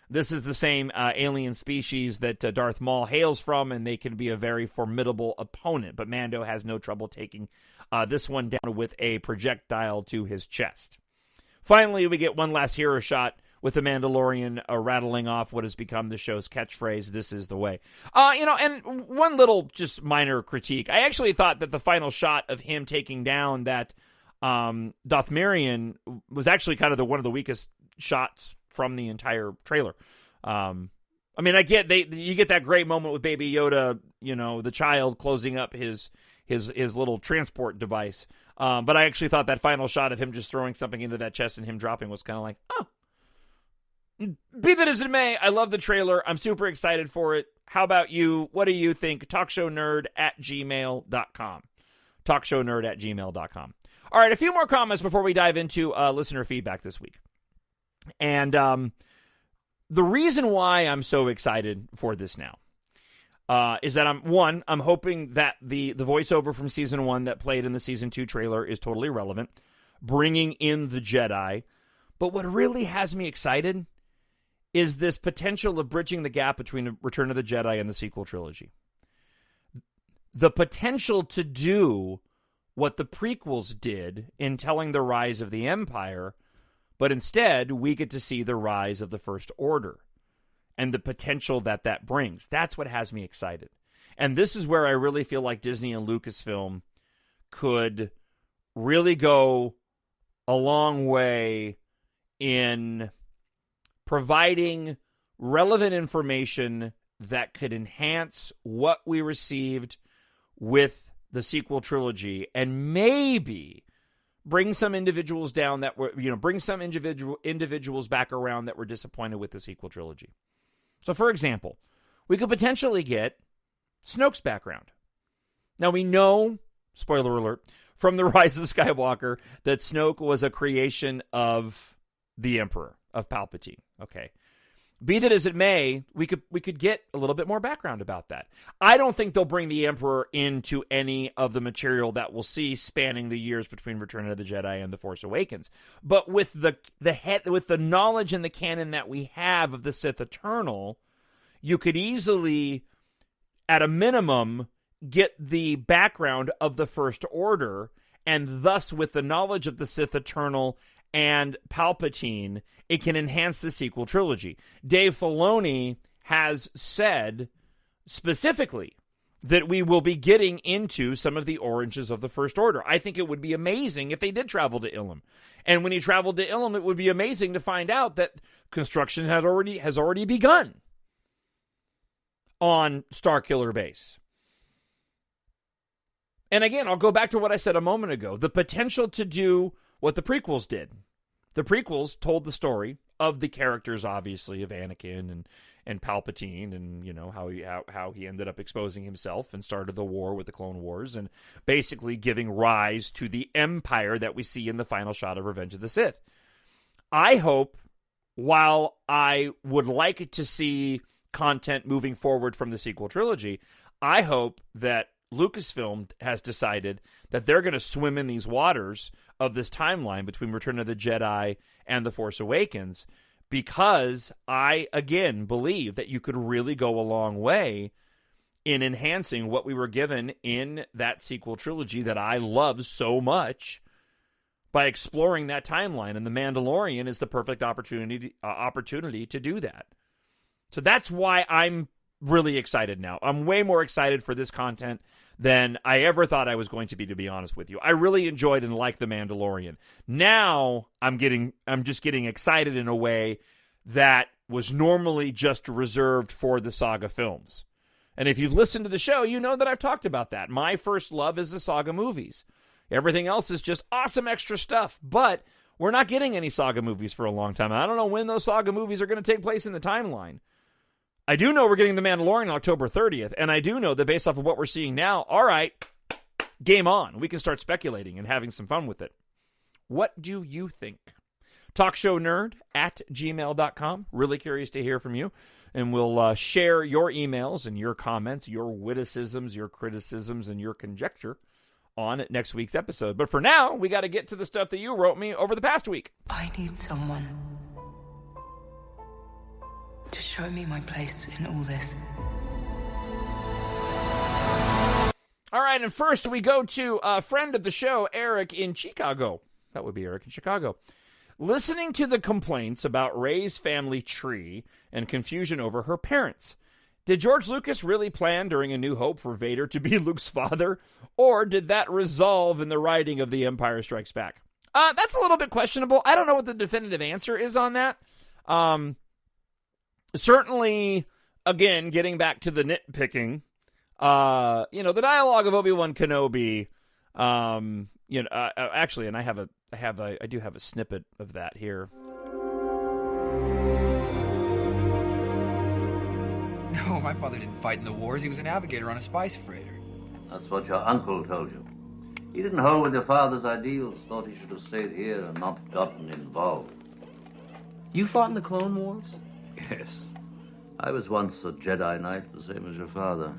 This is the same alien species that Darth Maul hails from, and they can be a very formidable opponent. But Mando has no trouble taking this one down with a projectile to his chest. Finally, we get one last hero shot with the Mandalorian rattling off what has become the show's catchphrase, "This is the way." And one little just minor critique. I actually thought that the final shot of him taking down that Dothmerian was actually kind of one of the weakest shots from the entire trailer. I get you get that great moment with Baby Yoda, the child closing up his little transport device. But I actually thought that final shot of him just throwing something into that chest and him dropping was kind of like, oh. Be that as it may, I love the trailer. I'm super excited for it. How about you? What do you think? TalkShowNerd@gmail.com. TalkShowNerd@gmail.com. All right, a few more comments before we dive into listener feedback this week. And the reason why I'm so excited for this now is that I'm hoping that the voiceover from season 1 that played in the season 2 trailer is totally relevant, bringing in the Jedi. But what really has me excited is this potential of bridging the gap between Return of the Jedi and the sequel trilogy. The potential to do what the prequels did in telling the rise of the Empire, but instead we get to see the rise of the First Order and the potential that brings. That's what has me excited. And this is where I really feel like Disney and Lucasfilm could really go a long way in providing relevant information that could enhance what we received with the sequel trilogy, and maybe bring some individuals down that were, bring some individuals back around that were disappointed with the sequel trilogy. So, for example, we could potentially get Snoke's background. Now, we know, spoiler alert, from The Rise of Skywalker, that Snoke was a creation of the Emperor, of Palpatine. Okay. Be that as it may, we could get a little bit more background about that. I don't think they'll bring the Emperor into any of the material that we'll see spanning the years between Return of the Jedi and The Force Awakens. But with the knowledge and the canon that we have of the Sith Eternal, you could easily, at a minimum, get the background of the First Order, and thus with the knowledge of the Sith Eternal and Palpatine, it can enhance the sequel trilogy. Dave Filoni has said specifically that we will be getting into some of the origins of the First Order. I think it would be amazing if they did travel to Ilum. And when he traveled to Ilum, it would be amazing to find out that construction has already begun on Starkiller Base. And again, I'll go back to what I said a moment ago. The potential to do what the prequels did. The prequels told the story of the characters, obviously, of Anakin and Palpatine, and how he ended up exposing himself and started the war with the Clone Wars, and basically giving rise to the Empire that we see in the final shot of Revenge of the Sith. I hope, while I would like to see content moving forward from the sequel trilogy, I hope that Lucasfilm has decided that they're going to swim in these waters of this timeline between Return of the Jedi and The Force Awakens, because I, again, believe that you could really go a long way in enhancing what we were given in that sequel trilogy that I love so much by exploring that timeline. And The Mandalorian is the perfect opportunity to do that. So that's why I'm really excited now. I'm way more excited for this content than I ever thought I was going to be honest with you. I really enjoyed and liked The Mandalorian. Now I'm just getting excited in a way that was normally just reserved for the saga films. And if you've listened to the show, you know that I've talked about that. My first love is the saga movies. Everything else is just awesome extra stuff. But we're not getting any saga movies for a long time. I don't know when those saga movies are going to take place in the timeline. I do know we're getting The Mandalorian on October 30th, and I do know that based off of what we're seeing now, all right, game on. We can start speculating and having some fun with it. What do you think? TalkShowNerd@gmail.com. Really curious to hear from you, and we'll share your emails and your comments, your witticisms, your criticisms, and your conjecture on next week's episode. But for now, we got to get to the stuff that you wrote me over the past week. I need someone to show me my place in all this. All right, and first we go to a friend of the show, Eric in Chicago. That would be Eric in Chicago. listening to the complaints about Rey's family tree and confusion over her parents. Did George Lucas really plan during A New Hope for Vader to be Luke's father, or did that resolve in the writing of The Empire Strikes Back? That's a little bit questionable. I don't know what the definitive answer is on that. Certainly, again, getting back to the nitpicking, the dialogue of Obi-Wan Kenobi, actually, and I do have a snippet of that here. No, my father didn't fight in the wars. He was a navigator on a spice freighter. That's what your uncle told you. He didn't hold with your father's ideals, thought he should have stayed here and not gotten involved. You fought in the Clone Wars? Yes. I was once a Jedi Knight, the same as your father.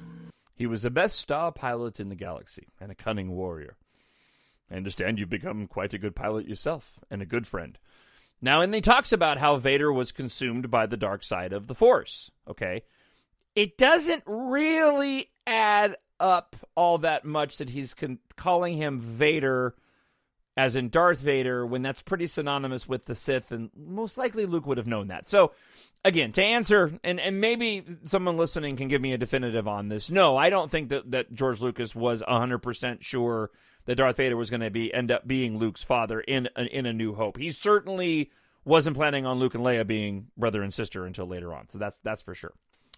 He was the best star pilot in the galaxy and a cunning warrior. I understand you've become quite a good pilot yourself and a good friend. Now, and he talks about how Vader was consumed by the dark side of the Force, okay? It doesn't really add up all that much that he's calling him Vader as in Darth Vader when that's pretty synonymous with the Sith, and most likely Luke would have known that. So, again, to answer, and maybe someone listening can give me a definitive on this, no, I don't think that George Lucas was 100% sure that Darth Vader was going to end up being Luke's father in A New Hope. He certainly wasn't planning on Luke and Leia being brother and sister until later on, so that's for sure.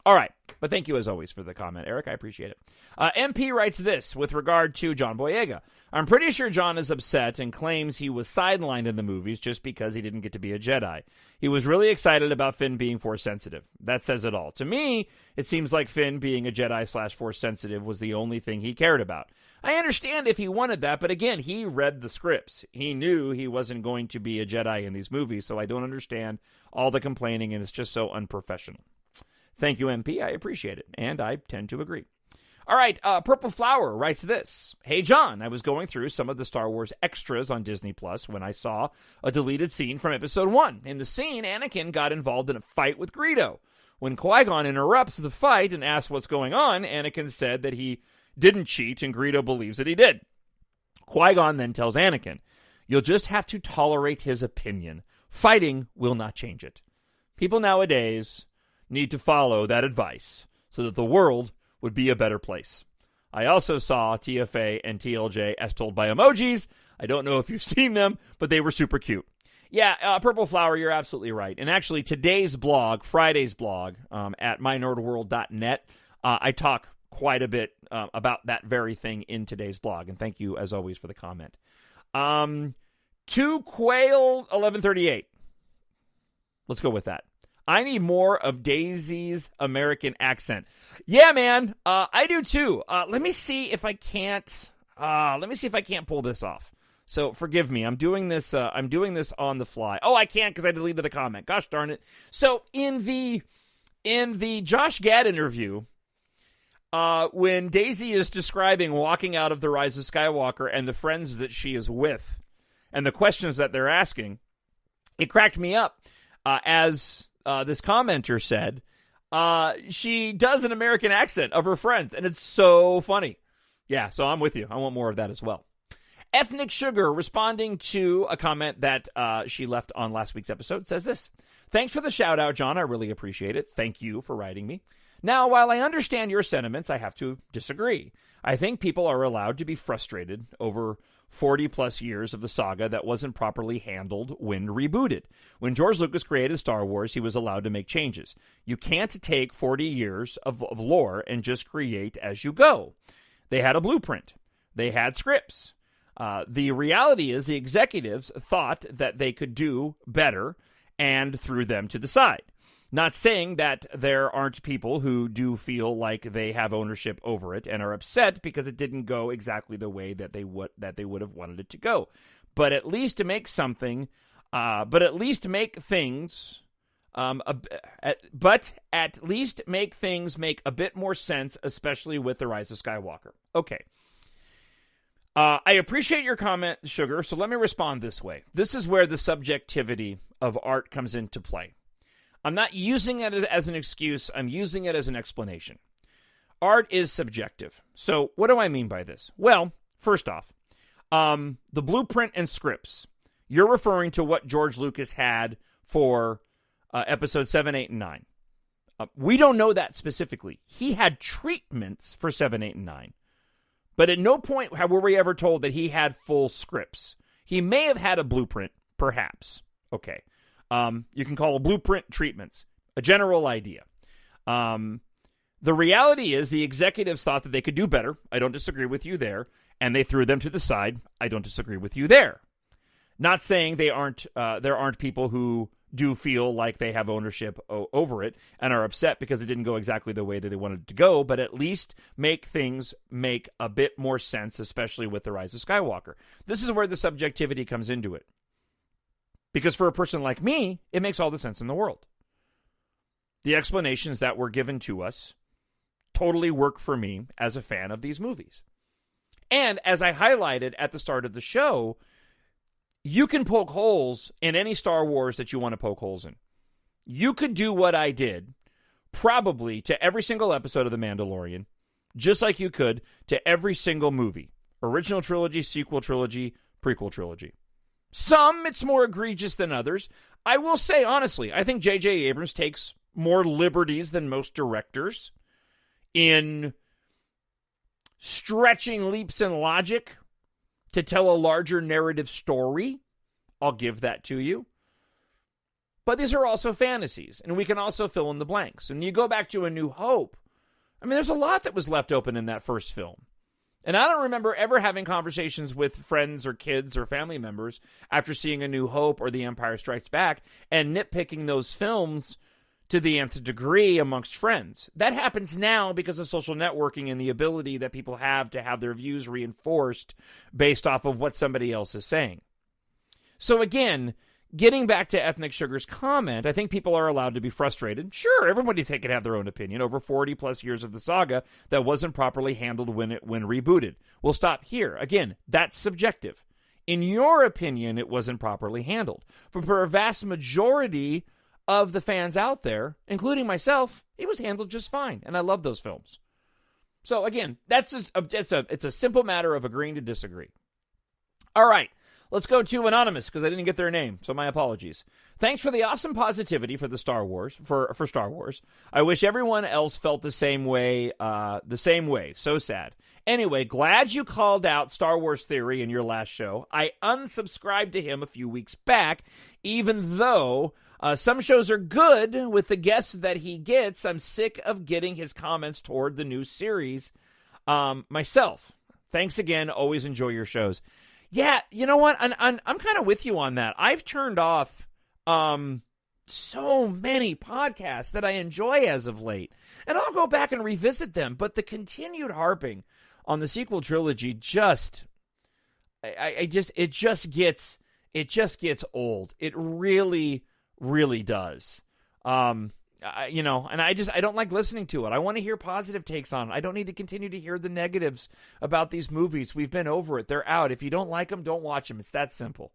All right, but thank you as always for the comment, Eric. I appreciate it. MP writes this with regard to John Boyega. I'm pretty sure John is upset and claims he was sidelined in the movies just because he didn't get to be a Jedi. He was really excited about Finn being Force sensitive. That says it all. To me, it seems like Finn being a Jedi / Force sensitive was the only thing he cared about. I understand if he wanted that, but again, he read the scripts. He knew he wasn't going to be a Jedi in these movies, so I don't understand all the complaining, and it's just so unprofessional. Thank you, MP. I appreciate it, and I tend to agree. All right, Purple Flower writes this. Hey, John, I was going through some of the Star Wars extras on Disney Plus when I saw a deleted scene from Episode 1. In the scene, Anakin got involved in a fight with Greedo. When Qui-Gon interrupts the fight and asks what's going on, Anakin said that he didn't cheat, and Greedo believes that he did. Qui-Gon then tells Anakin, you'll just have to tolerate his opinion. Fighting will not change it. People nowadays need to follow that advice so that the world would be a better place. I also saw TFA and TLJ as told by emojis. I don't know if you've seen them, but they were super cute. Yeah, Purple Flower, you're absolutely right. And actually, today's blog, Friday's blog, at mynerdworld.net, I talk quite a bit about that very thing in today's blog. And thank you, as always, for the comment. To Quail 1138. Let's go with that. I need more of Daisy's American accent. Yeah, man, I do too. Let me see if I can't. Pull this off. So forgive me. I'm doing this on the fly. Oh, I can't because I deleted the comment. Gosh darn it. So in the Josh Gad interview, when Daisy is describing walking out of The Rise of Skywalker and the friends that she is with, and the questions that they're asking, it cracked me up as. This commenter said, she does an American accent of her friends, and it's so funny. Yeah, so I'm with you. I want more of that as well. Ethnic Sugar, responding to a comment that she left on last week's episode, says this. Thanks for the shout-out, John. I really appreciate it. Thank you for writing me. Now, while I understand your sentiments, I have to disagree. I think people are allowed to be frustrated over 40-plus years of the saga that wasn't properly handled when rebooted. When George Lucas created Star Wars, he was allowed to make changes. You can't take 40 years of lore and just create as you go. They had a blueprint. They had scripts. The reality is the executives thought that they could do better and threw them to the side. Not saying that there aren't people who do feel like they have ownership over it and are upset because it didn't go exactly the way that they would have wanted it to go. But at least to make something, but at least make things make a bit more sense, especially with The Rise of Skywalker. Okay. I appreciate your comment, Sugar, so let me respond this way. This is where the subjectivity of art comes into play. I'm not using it as an excuse. I'm using it as an explanation. Art is subjective. So what do I mean by this? Well, first off, the blueprint and scripts. You're referring to what George Lucas had for episode 7, 8, and 9. We don't know that specifically. He had treatments for 7, 8, and 9. But at no point were we ever told that he had full scripts. He may have had a blueprint, perhaps. Okay. You can call a blueprint treatments. A general idea. The reality is the executives thought that they could do better. I don't disagree with you there. And they threw them to the side. I don't disagree with you there. Not saying there aren't people who do feel like they have ownership over it and are upset because it didn't go exactly the way that they wanted it to go, but at least make things make a bit more sense, especially with The Rise of Skywalker. This is where the subjectivity comes into it. Because for a person like me, it makes all the sense in the world. The explanations that were given to us totally work for me as a fan of these movies. And as I highlighted at the start of the show, you can poke holes in any Star Wars that you want to poke holes in. You could do what I did, probably to every single episode of The Mandalorian, just like you could to every single movie. Original trilogy, sequel trilogy, prequel trilogy. Some, it's more egregious than others. I will say, honestly, I think J.J. Abrams takes more liberties than most directors in stretching leaps in logic to tell a larger narrative story. I'll give that to you. But these are also fantasies, and we can also fill in the blanks. And you go back to A New Hope, I mean, there's a lot that was left open in that first film. And I don't remember ever having conversations with friends or kids or family members after seeing A New Hope or The Empire Strikes Back and nitpicking those films to the nth degree amongst friends. That happens now because of social networking and the ability that people have to have their views reinforced based off of what somebody else is saying. So again, getting back to Ethnic Sugar's comment, I think people are allowed to be frustrated. Sure, everybody can have their own opinion over 40 plus years of the saga that wasn't properly handled when rebooted. We'll stop here. Again, that's subjective. In your opinion, it wasn't properly handled. But for a vast majority of the fans out there, including myself, it was handled just fine, and I love those films. So again, it's a simple matter of agreeing to disagree. All right, let's go to Anonymous because I didn't get their name, so my apologies. Thanks for the awesome positivity for the Star Wars for Star Wars. I wish everyone else felt the same way. So sad. Anyway, glad you called out Star Wars Theory in your last show. I unsubscribed to him a few weeks back, even though some shows are good with the guests that he gets. I'm sick of getting his comments toward the new series myself. Thanks again. Always enjoy your shows. Yeah, you know what? I'm kind of with you on that. I've turned off so many podcasts that I enjoy as of late, and I'll go back and revisit them. But the continued harping on the sequel trilogy it just gets old. It really does. And I don't like listening to it. I want to hear positive takes on it. I don't need to continue to hear the negatives about these movies. We've been over it. They're out. If you don't like them, don't watch them. It's that simple.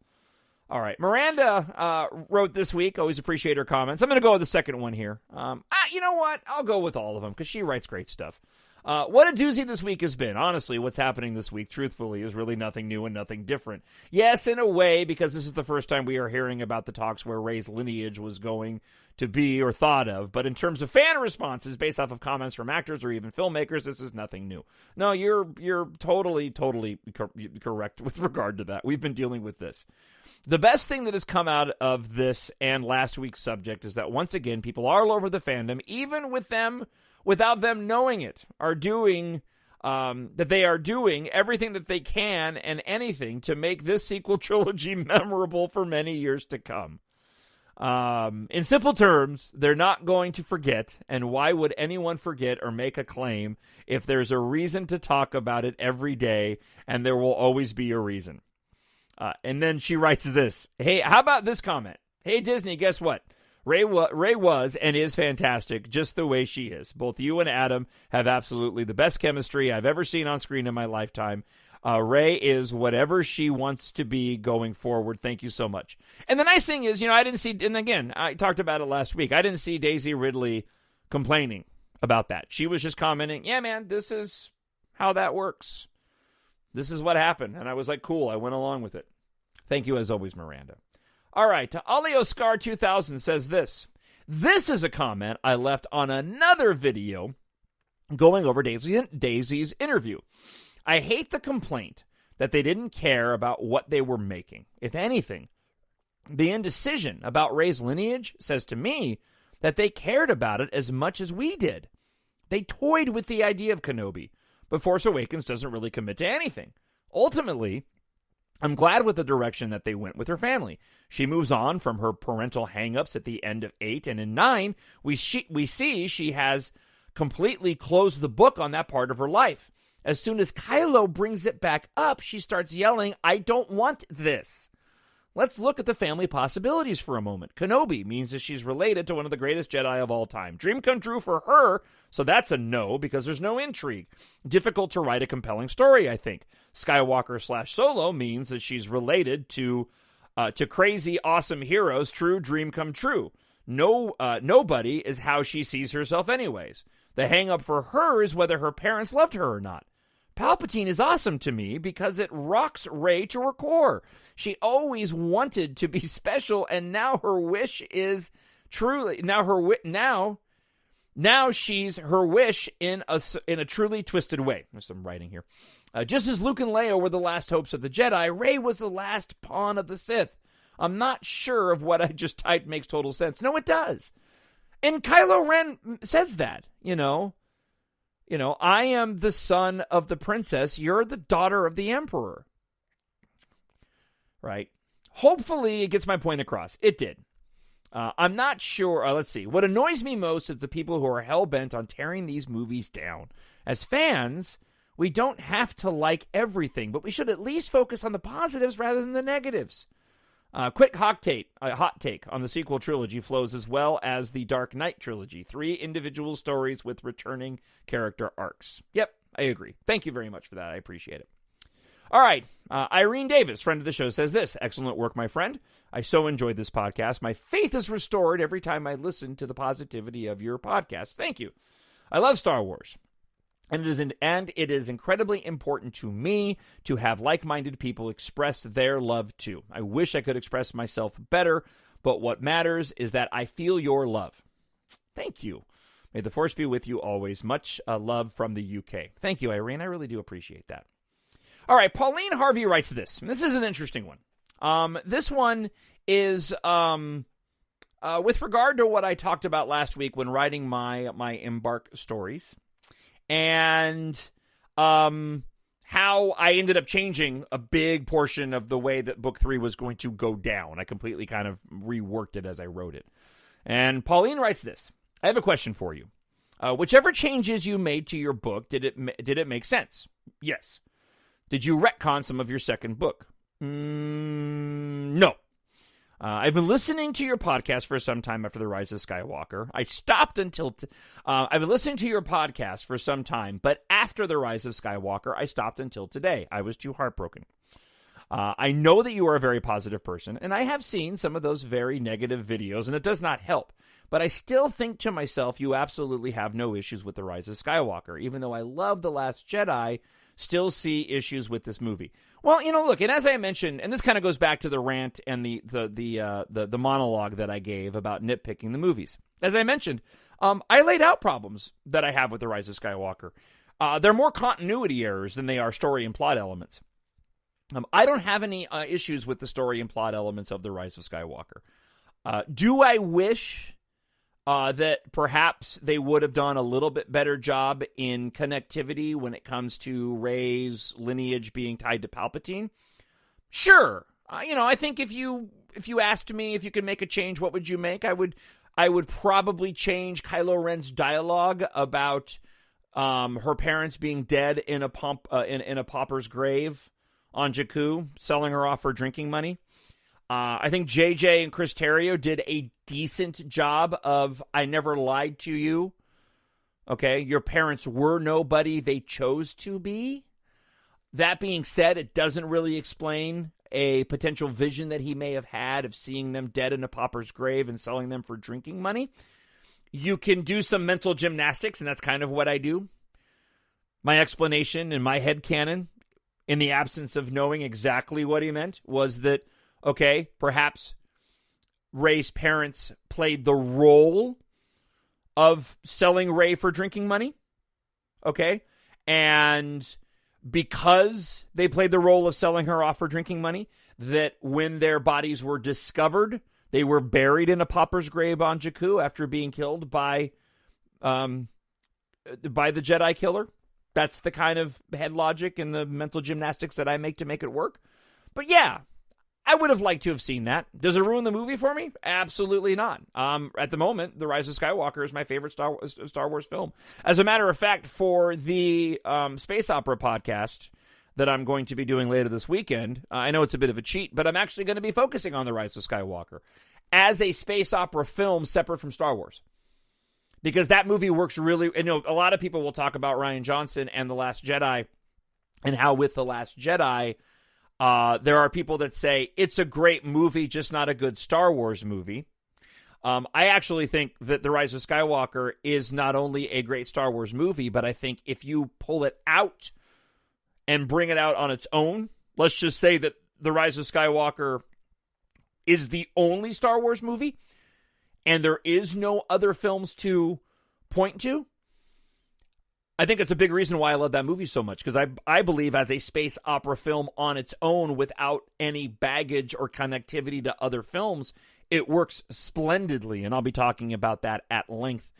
All right. Miranda wrote this week. Always appreciate her comments. I'm going to go with the second one here. You know what? I'll go with all of them because she writes great stuff. What a doozy this week has been. Honestly, what's happening this week, truthfully, is really nothing new and nothing different. Yes, in a way, because this is the first time we are hearing about the talks where Rey's lineage was going to be or thought of. But in terms of fan responses based off of comments from actors or even filmmakers, this is nothing new. No, you're totally correct with regard to that. We've been dealing with this. The best thing that has come out of this and last week's subject is that once again, people all over the fandom, even without them knowing it, are doing everything that they can and anything to make this sequel trilogy memorable for many years to come. In simple terms, they're not going to forget, and why would anyone forget or make a claim if there's a reason to talk about it every day, and there will always be a reason. And then she writes this. Hey, how about this comment? Hey, Disney, guess what? Rey was and is fantastic, just the way she is. Both you and Adam have absolutely the best chemistry I've ever seen on screen in my lifetime. Rey is whatever she wants to be going forward. Thank you so much. And the nice thing is, I didn't see, and again, I talked about it last week, I didn't see Daisy Ridley complaining about that. She was just commenting, yeah, man, this is how that works. This is what happened. And I was like, cool, I went along with it. Thank you, as always, Miranda. All right, Alioscar 2000 says this. This is a comment I left on another video going over Daisy's interview. I hate the complaint that they didn't care about what they were making. If anything, the indecision about Rey's lineage says to me that they cared about it as much as we did. They toyed with the idea of Kenobi, but Force Awakens doesn't really commit to anything. Ultimately, I'm glad with the direction that they went with her family. She moves on from her parental hang-ups at the end of 8, and in 9, we see she has completely closed the book on that part of her life. As soon as Kylo brings it back up, she starts yelling, I don't want this. Let's look at the family possibilities for a moment. Kenobi means that she's related to one of the greatest Jedi of all time. Dream come true for her, so that's a no because there's no intrigue. Difficult to write a compelling story, I think. Skywalker/Solo means that she's related to crazy, awesome heroes. True dream come true. Nobody is how she sees herself anyways. The hang-up for her is whether her parents loved her or not. Palpatine is awesome to me because it rocks Rey to her core. She always wanted to be special, and now her wish is truly now she's her wish in a truly twisted way. There's some writing here. Just as Luke and Leia were the last hopes of the Jedi, Rey was the last pawn of the Sith. I'm not sure if what I just typed makes total sense. No, it does. And Kylo Ren says that, you know, I am the son of the princess. You're the daughter of the emperor. Right? Hopefully it gets my point across. It did. I'm not sure. Let's see. What annoys me most is the people who are hell-bent on tearing these movies down. As fans, we don't have to like everything, but we should at least focus on the positives rather than the negatives. Quick hot take on the sequel trilogy flows as well as the Dark Knight trilogy. 3 individual stories with returning character arcs. Yep, I agree. Thank you very much for that. I appreciate it. All right. Irene Davis, friend of the show, says this. Excellent work, my friend. I so enjoyed this podcast. My faith is restored every time I listen to the positivity of your podcast. Thank you. I love Star Wars. And it is incredibly important to me to have like-minded people express their love too. I wish I could express myself better, but what matters is that I feel your love. Thank you. May the Force be with you always. Much love from the UK. Thank you, Irene. I really do appreciate that. All right, Pauline Harvey writes this. This is an interesting one. This one is with regard to what I talked about last week when writing my EMBARK stories. And how I ended up changing a big portion of the way that book 3 was going to go down. I completely kind of reworked it as I wrote it. And Pauline writes this. I have a question for you. Whichever changes you made to your book, did it make sense? Yes. Did you retcon some of your second book? No. I've been listening to your podcast for some time after The Rise of Skywalker. I've been listening to your podcast for some time, but after The Rise of Skywalker, I stopped until today. I was too heartbroken. I know that you are a very positive person, and I have seen some of those very negative videos, and it does not help. But I still think to myself, you absolutely have no issues with The Rise of Skywalker. Even though I love The Last Jedi, still see issues with this movie. Well, look, and as I mentioned, and this kind of goes back to the rant and the monologue that I gave about nitpicking the movies. As I mentioned, I laid out problems that I have with The Rise of Skywalker. They're more continuity errors than they are story and plot elements. I don't have any issues with the story and plot elements of The Rise of Skywalker. Do I wish that perhaps they would have done a little bit better job in connectivity when it comes to Rey's lineage being tied to Palpatine? Sure. I think if you asked me if you could make a change, what would you make? I would probably change Kylo Ren's dialogue about her parents being dead in a pauper's grave on Jakku, selling her off for drinking money. I think JJ and Chris Terrio did a decent job of, I never lied to you. Okay, your parents were nobody they chose to be. That being said, it doesn't really explain a potential vision that he may have had of seeing them dead in a pauper's grave and selling them for drinking money. You can do some mental gymnastics, and that's kind of what I do. My explanation in my headcanon in the absence of knowing exactly what he meant, was that, okay, perhaps Rey's parents played the role of selling Rey for drinking money, okay? And because they played the role of selling her off for drinking money, that when their bodies were discovered, they were buried in a pauper's grave on Jakku after being killed by the Jedi killer. That's the kind of head logic and the mental gymnastics that I make to make it work. But yeah, I would have liked to have seen that. Does it ruin the movie for me? Absolutely not. At the moment, The Rise of Skywalker is my favorite Star Wars film. As a matter of fact, for the space opera podcast that I'm going to be doing later this weekend, I know it's a bit of a cheat, but I'm actually going to be focusing on The Rise of Skywalker as a space opera film separate from Star Wars. Because that movie works really... You know, a lot of people will talk about Rian Johnson and The Last Jedi, and how with The Last Jedi... there are people that say it's a great movie, just not a good Star Wars movie. I actually think that The Rise of Skywalker is not only a great Star Wars movie, but I think if you pull it out and bring it out on its own, let's just say that The Rise of Skywalker is the only Star Wars movie, and there is no other films to point to, I think it's a big reason why I love that movie so much, because I believe as a space opera film on its own without any baggage or connectivity to other films, it works splendidly, and I'll be talking about that at length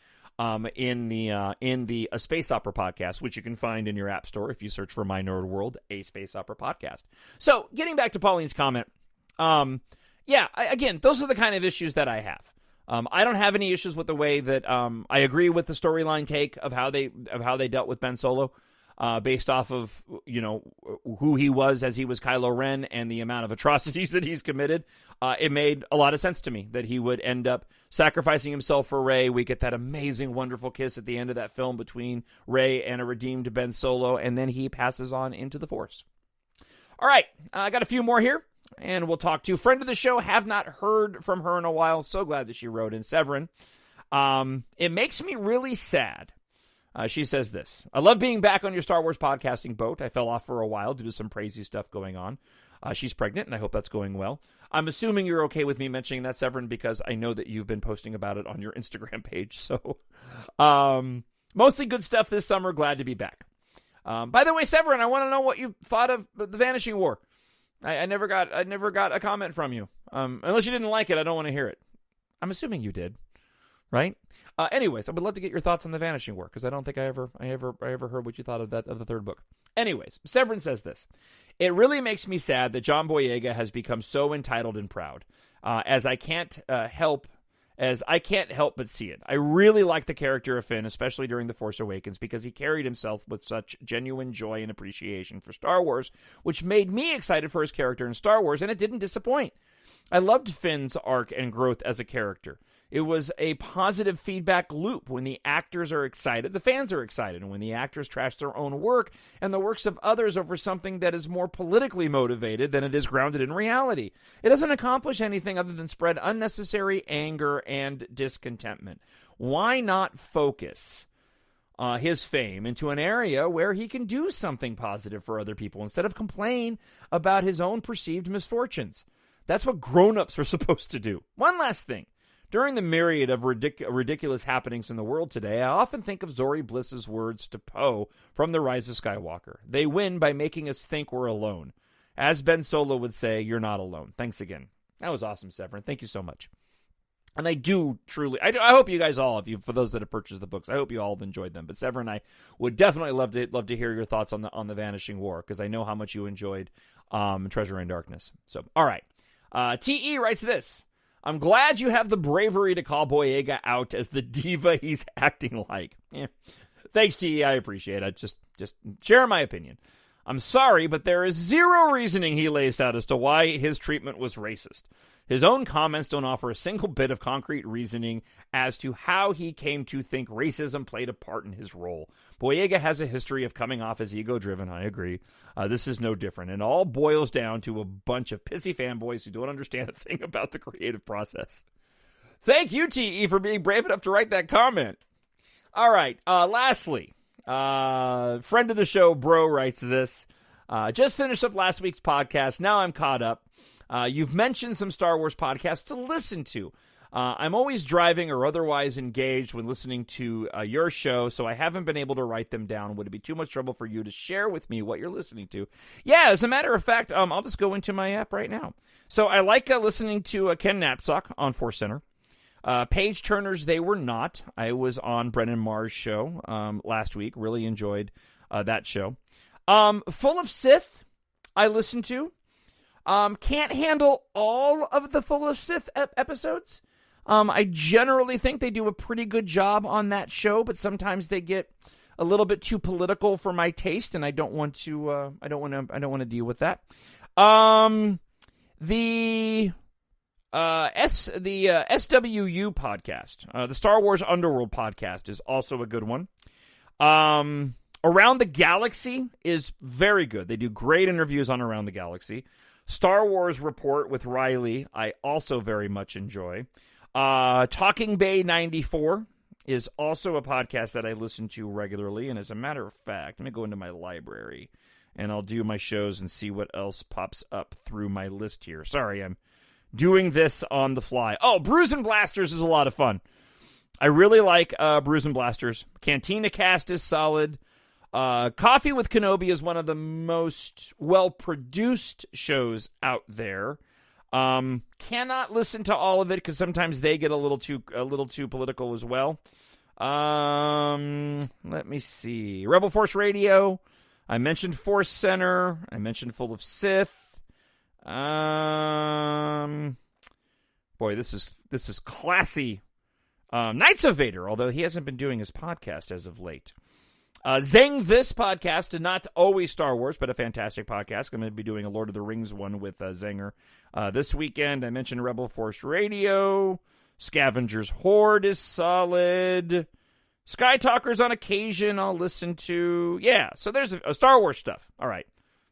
in the A Space Opera podcast, which you can find in your app store if you search for My Nerd World, A Space Opera podcast. So, getting back to Pauline's comment, again, those are the kind of issues that I have. I don't have any issues with the way that I agree with the storyline take of how they dealt with Ben Solo, based off of, you know, who he was as he was Kylo Ren and the amount of atrocities that he's committed. It made a lot of sense to me that he would end up sacrificing himself for Rey. We get that amazing, wonderful kiss at the end of that film between Rey and a redeemed Ben Solo, and then he passes on into the Force. All right, I got a few more here. And we'll talk to friend of the show. Have not heard from her in a while. So glad that she wrote in. Severin. It makes me really sad. She says this. I love being back on your Star Wars podcasting boat. I fell off for a while due to some crazy stuff going on. She's pregnant, and I hope that's going well. I'm assuming you're okay with me mentioning that, Severin, because I know that you've been posting about it on your Instagram page. So, mostly good stuff this summer. Glad to be back. By the way, Severin, I want to know what you thought of The Vanishing War. I never got a comment from you. Unless you didn't like it, I don't want to hear it. I'm assuming you did, right? Anyways, I would love to get your thoughts on The Vanishing War, because I don't think I ever heard what you thought of the third book. Anyways, Severin says this. It really makes me sad that John Boyega has become so entitled and proud, as I can't help but see it. I really like the character of Finn, especially during The Force Awakens, because he carried himself with such genuine joy and appreciation for Star Wars, which made me excited for his character in Star Wars, and it didn't disappoint. I loved Finn's arc and growth as a character. It was a positive feedback loop. When the actors are excited, the fans are excited. And when the actors trash their own work and the works of others over something that is more politically motivated than it is grounded in reality, it doesn't accomplish anything other than spread unnecessary anger and discontentment. Why not focus his fame into an area where he can do something positive for other people instead of complain about his own perceived misfortunes? That's what grown-ups are supposed to do. One last thing. During the myriad of ridiculous happenings in the world today, I often think of Zori Bliss's words to Poe from The Rise of Skywalker. They win by making us think we're alone. As Ben Solo would say, you're not alone. Thanks again. That was awesome, Severin. Thank you so much. And I do truly, I hope you guys all, for those that have purchased the books, I hope you all have enjoyed them. But Severin, I would definitely love to hear your thoughts on the Vanishing War, because I know how much you enjoyed Treasure in Darkness. So, all right. T.E. writes this. I'm glad you have the bravery to call Boyega out as the diva he's acting like. Thanks, T.E. I appreciate it. Just share my opinion. I'm sorry, but there is zero reasoning he lays out as to why his treatment was racist. His own comments don't offer a single bit of concrete reasoning as to how he came to think racism played a part in his role. Boyega has a history of coming off as ego-driven, I agree. This is no different. It all boils down to a bunch of pissy fanboys who don't understand a thing about the creative process. Thank you, T.E., for being brave enough to write that comment. All right, lastly, friend of the show, Bro, writes this. Just finished up last week's podcast. Now I'm caught up. You've mentioned some Star Wars podcasts to listen to. I'm always driving or otherwise engaged when listening to your show, so I haven't been able to write them down. Would it be too much trouble for you to share with me what you're listening to? Yeah, as a matter of fact, I'll just go into my app right now. So I like listening to Ken Knapsack on Force Center. Page Turners, They Were Not. I was on Brennan Mars' show last week. Really enjoyed that show. Full of Sith, I listened to. Can't handle all of the Full of Sith episodes. I generally think they do a pretty good job on that show, but sometimes they get a little bit too political for my taste, and I don't want to. I don't want to deal with that. The SWU podcast, the Star Wars Underworld podcast, is also a good one. Around the Galaxy is very good. They do great interviews on Around the Galaxy. Star Wars Report with Riley, I also very much enjoy. Talking Bay 94 is also a podcast that I listen to regularly. And as a matter of fact, let me go into my library and I'll do my shows and see what else pops up through my list here. Sorry, I'm doing this on the fly. Oh, Brews and Blasters is a lot of fun. I really like Brews and Blasters. Cantina Cast is solid. Coffee with Kenobi is one of the most well-produced shows out there. Cannot listen to all of it because sometimes they get a little too political as well. Let me see. Rebel Force Radio. I mentioned Force Center. I mentioned Full of Sith. Boy, this is classy. Knights of Vader, although he hasn't been doing his podcast as of late. Zang This podcast, and not always Star Wars, but a fantastic podcast. I'm going to be doing a Lord of the Rings one with Zanger this weekend. I mentioned Rebel Force Radio. Scavenger's Horde is solid. Sky Talkers on occasion I'll listen to. Yeah, so there's a Star Wars stuff. All right.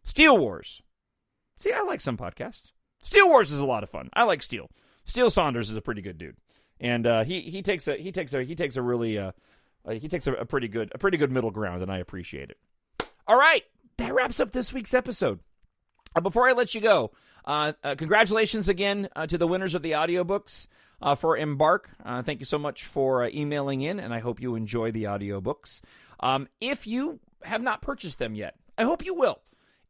Steel Wars. See, I like some podcasts. Steel Wars is a lot of fun. I like Steel. Steel Saunders is a pretty good dude. And he takes a pretty good middle ground, and I appreciate it. All right, that wraps up this week's episode. Before I let you go, congratulations again to the winners of the audiobooks for EMBARK. Thank you so much for emailing in, and I hope you enjoy the audiobooks. If you have not purchased them yet, I hope you will.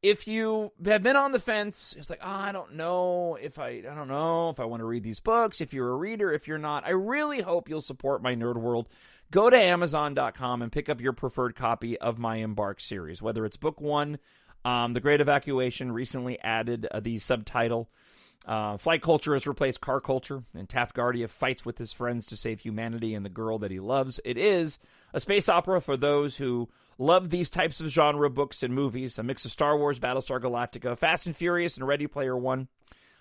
If you have been on the fence, it's like, I don't know if I want to read these books. If you're a reader, if you're not, I really hope you'll support my Nerd World. Go to Amazon.com and pick up your preferred copy of my EMBARK series, whether it's book 1, The Great Evacuation, recently added the subtitle. Flight culture has replaced car culture, and Taftgardia fights with his friends to save humanity and the girl that he loves. It is a space opera for those who love these types of genre books and movies, a mix of Star Wars, Battlestar Galactica, Fast and Furious, and Ready Player One.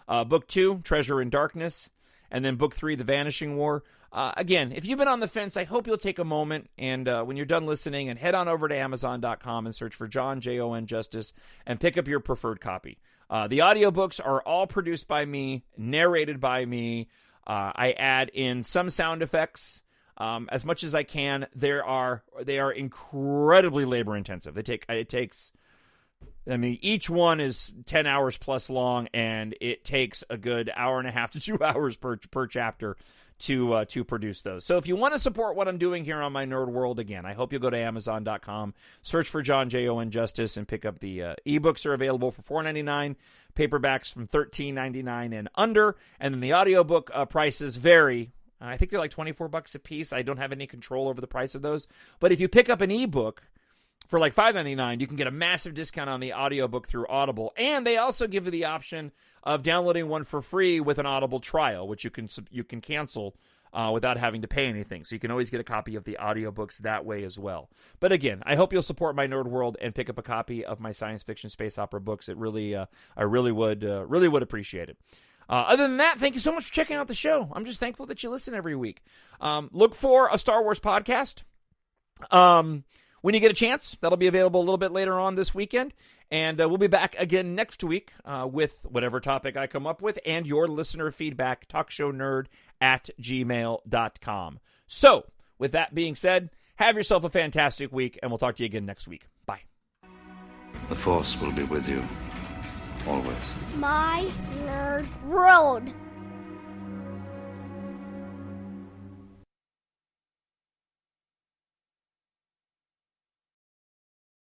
Book 2, Treasure in Darkness, and then Book 3, The Vanishing War. Again, if you've been on the fence, I hope you'll take a moment and when you're done listening and head on over to Amazon.com and search for Jon, Jon Justice, and pick up your preferred copy. The audiobooks are all produced by me, narrated by me. I add in some sound effects as much as I can. They are incredibly labor intensive. Each one is 10 hours plus long, and it takes a good hour and a half to 2 hours per chapter to produce those. So if you want to support what I'm doing here on my Nerd World, again, I hope you'll go to Amazon.com, search for Jon, Jon Justice, and pick up the ebooks are available for $4.99, paperbacks from $13.99 and under, and then the audiobook prices vary. I think they're like $24 a piece. I don't have any control over the price of those. But if you pick up an ebook for like $5.99, you can get a massive discount on the audiobook through Audible. And they also give you the option of downloading one for free with an Audible trial, which you can cancel without having to pay anything. So you can always get a copy of the audiobooks that way as well. But again, I hope you'll support my Nerd World and pick up a copy of my science fiction space opera books. It really, I really would appreciate it. Other than that, thank you so much for checking out the show. I'm just thankful that you listen every week. Look for a Star Wars podcast. When you get a chance, that'll be available a little bit later on this weekend. And we'll be back again next week with whatever topic I come up with and your listener feedback, TalkShowNerd@gmail.com. So, with that being said, have yourself a fantastic week, and we'll talk to you again next week. Bye. The Force will be with you. Always. My nerd road.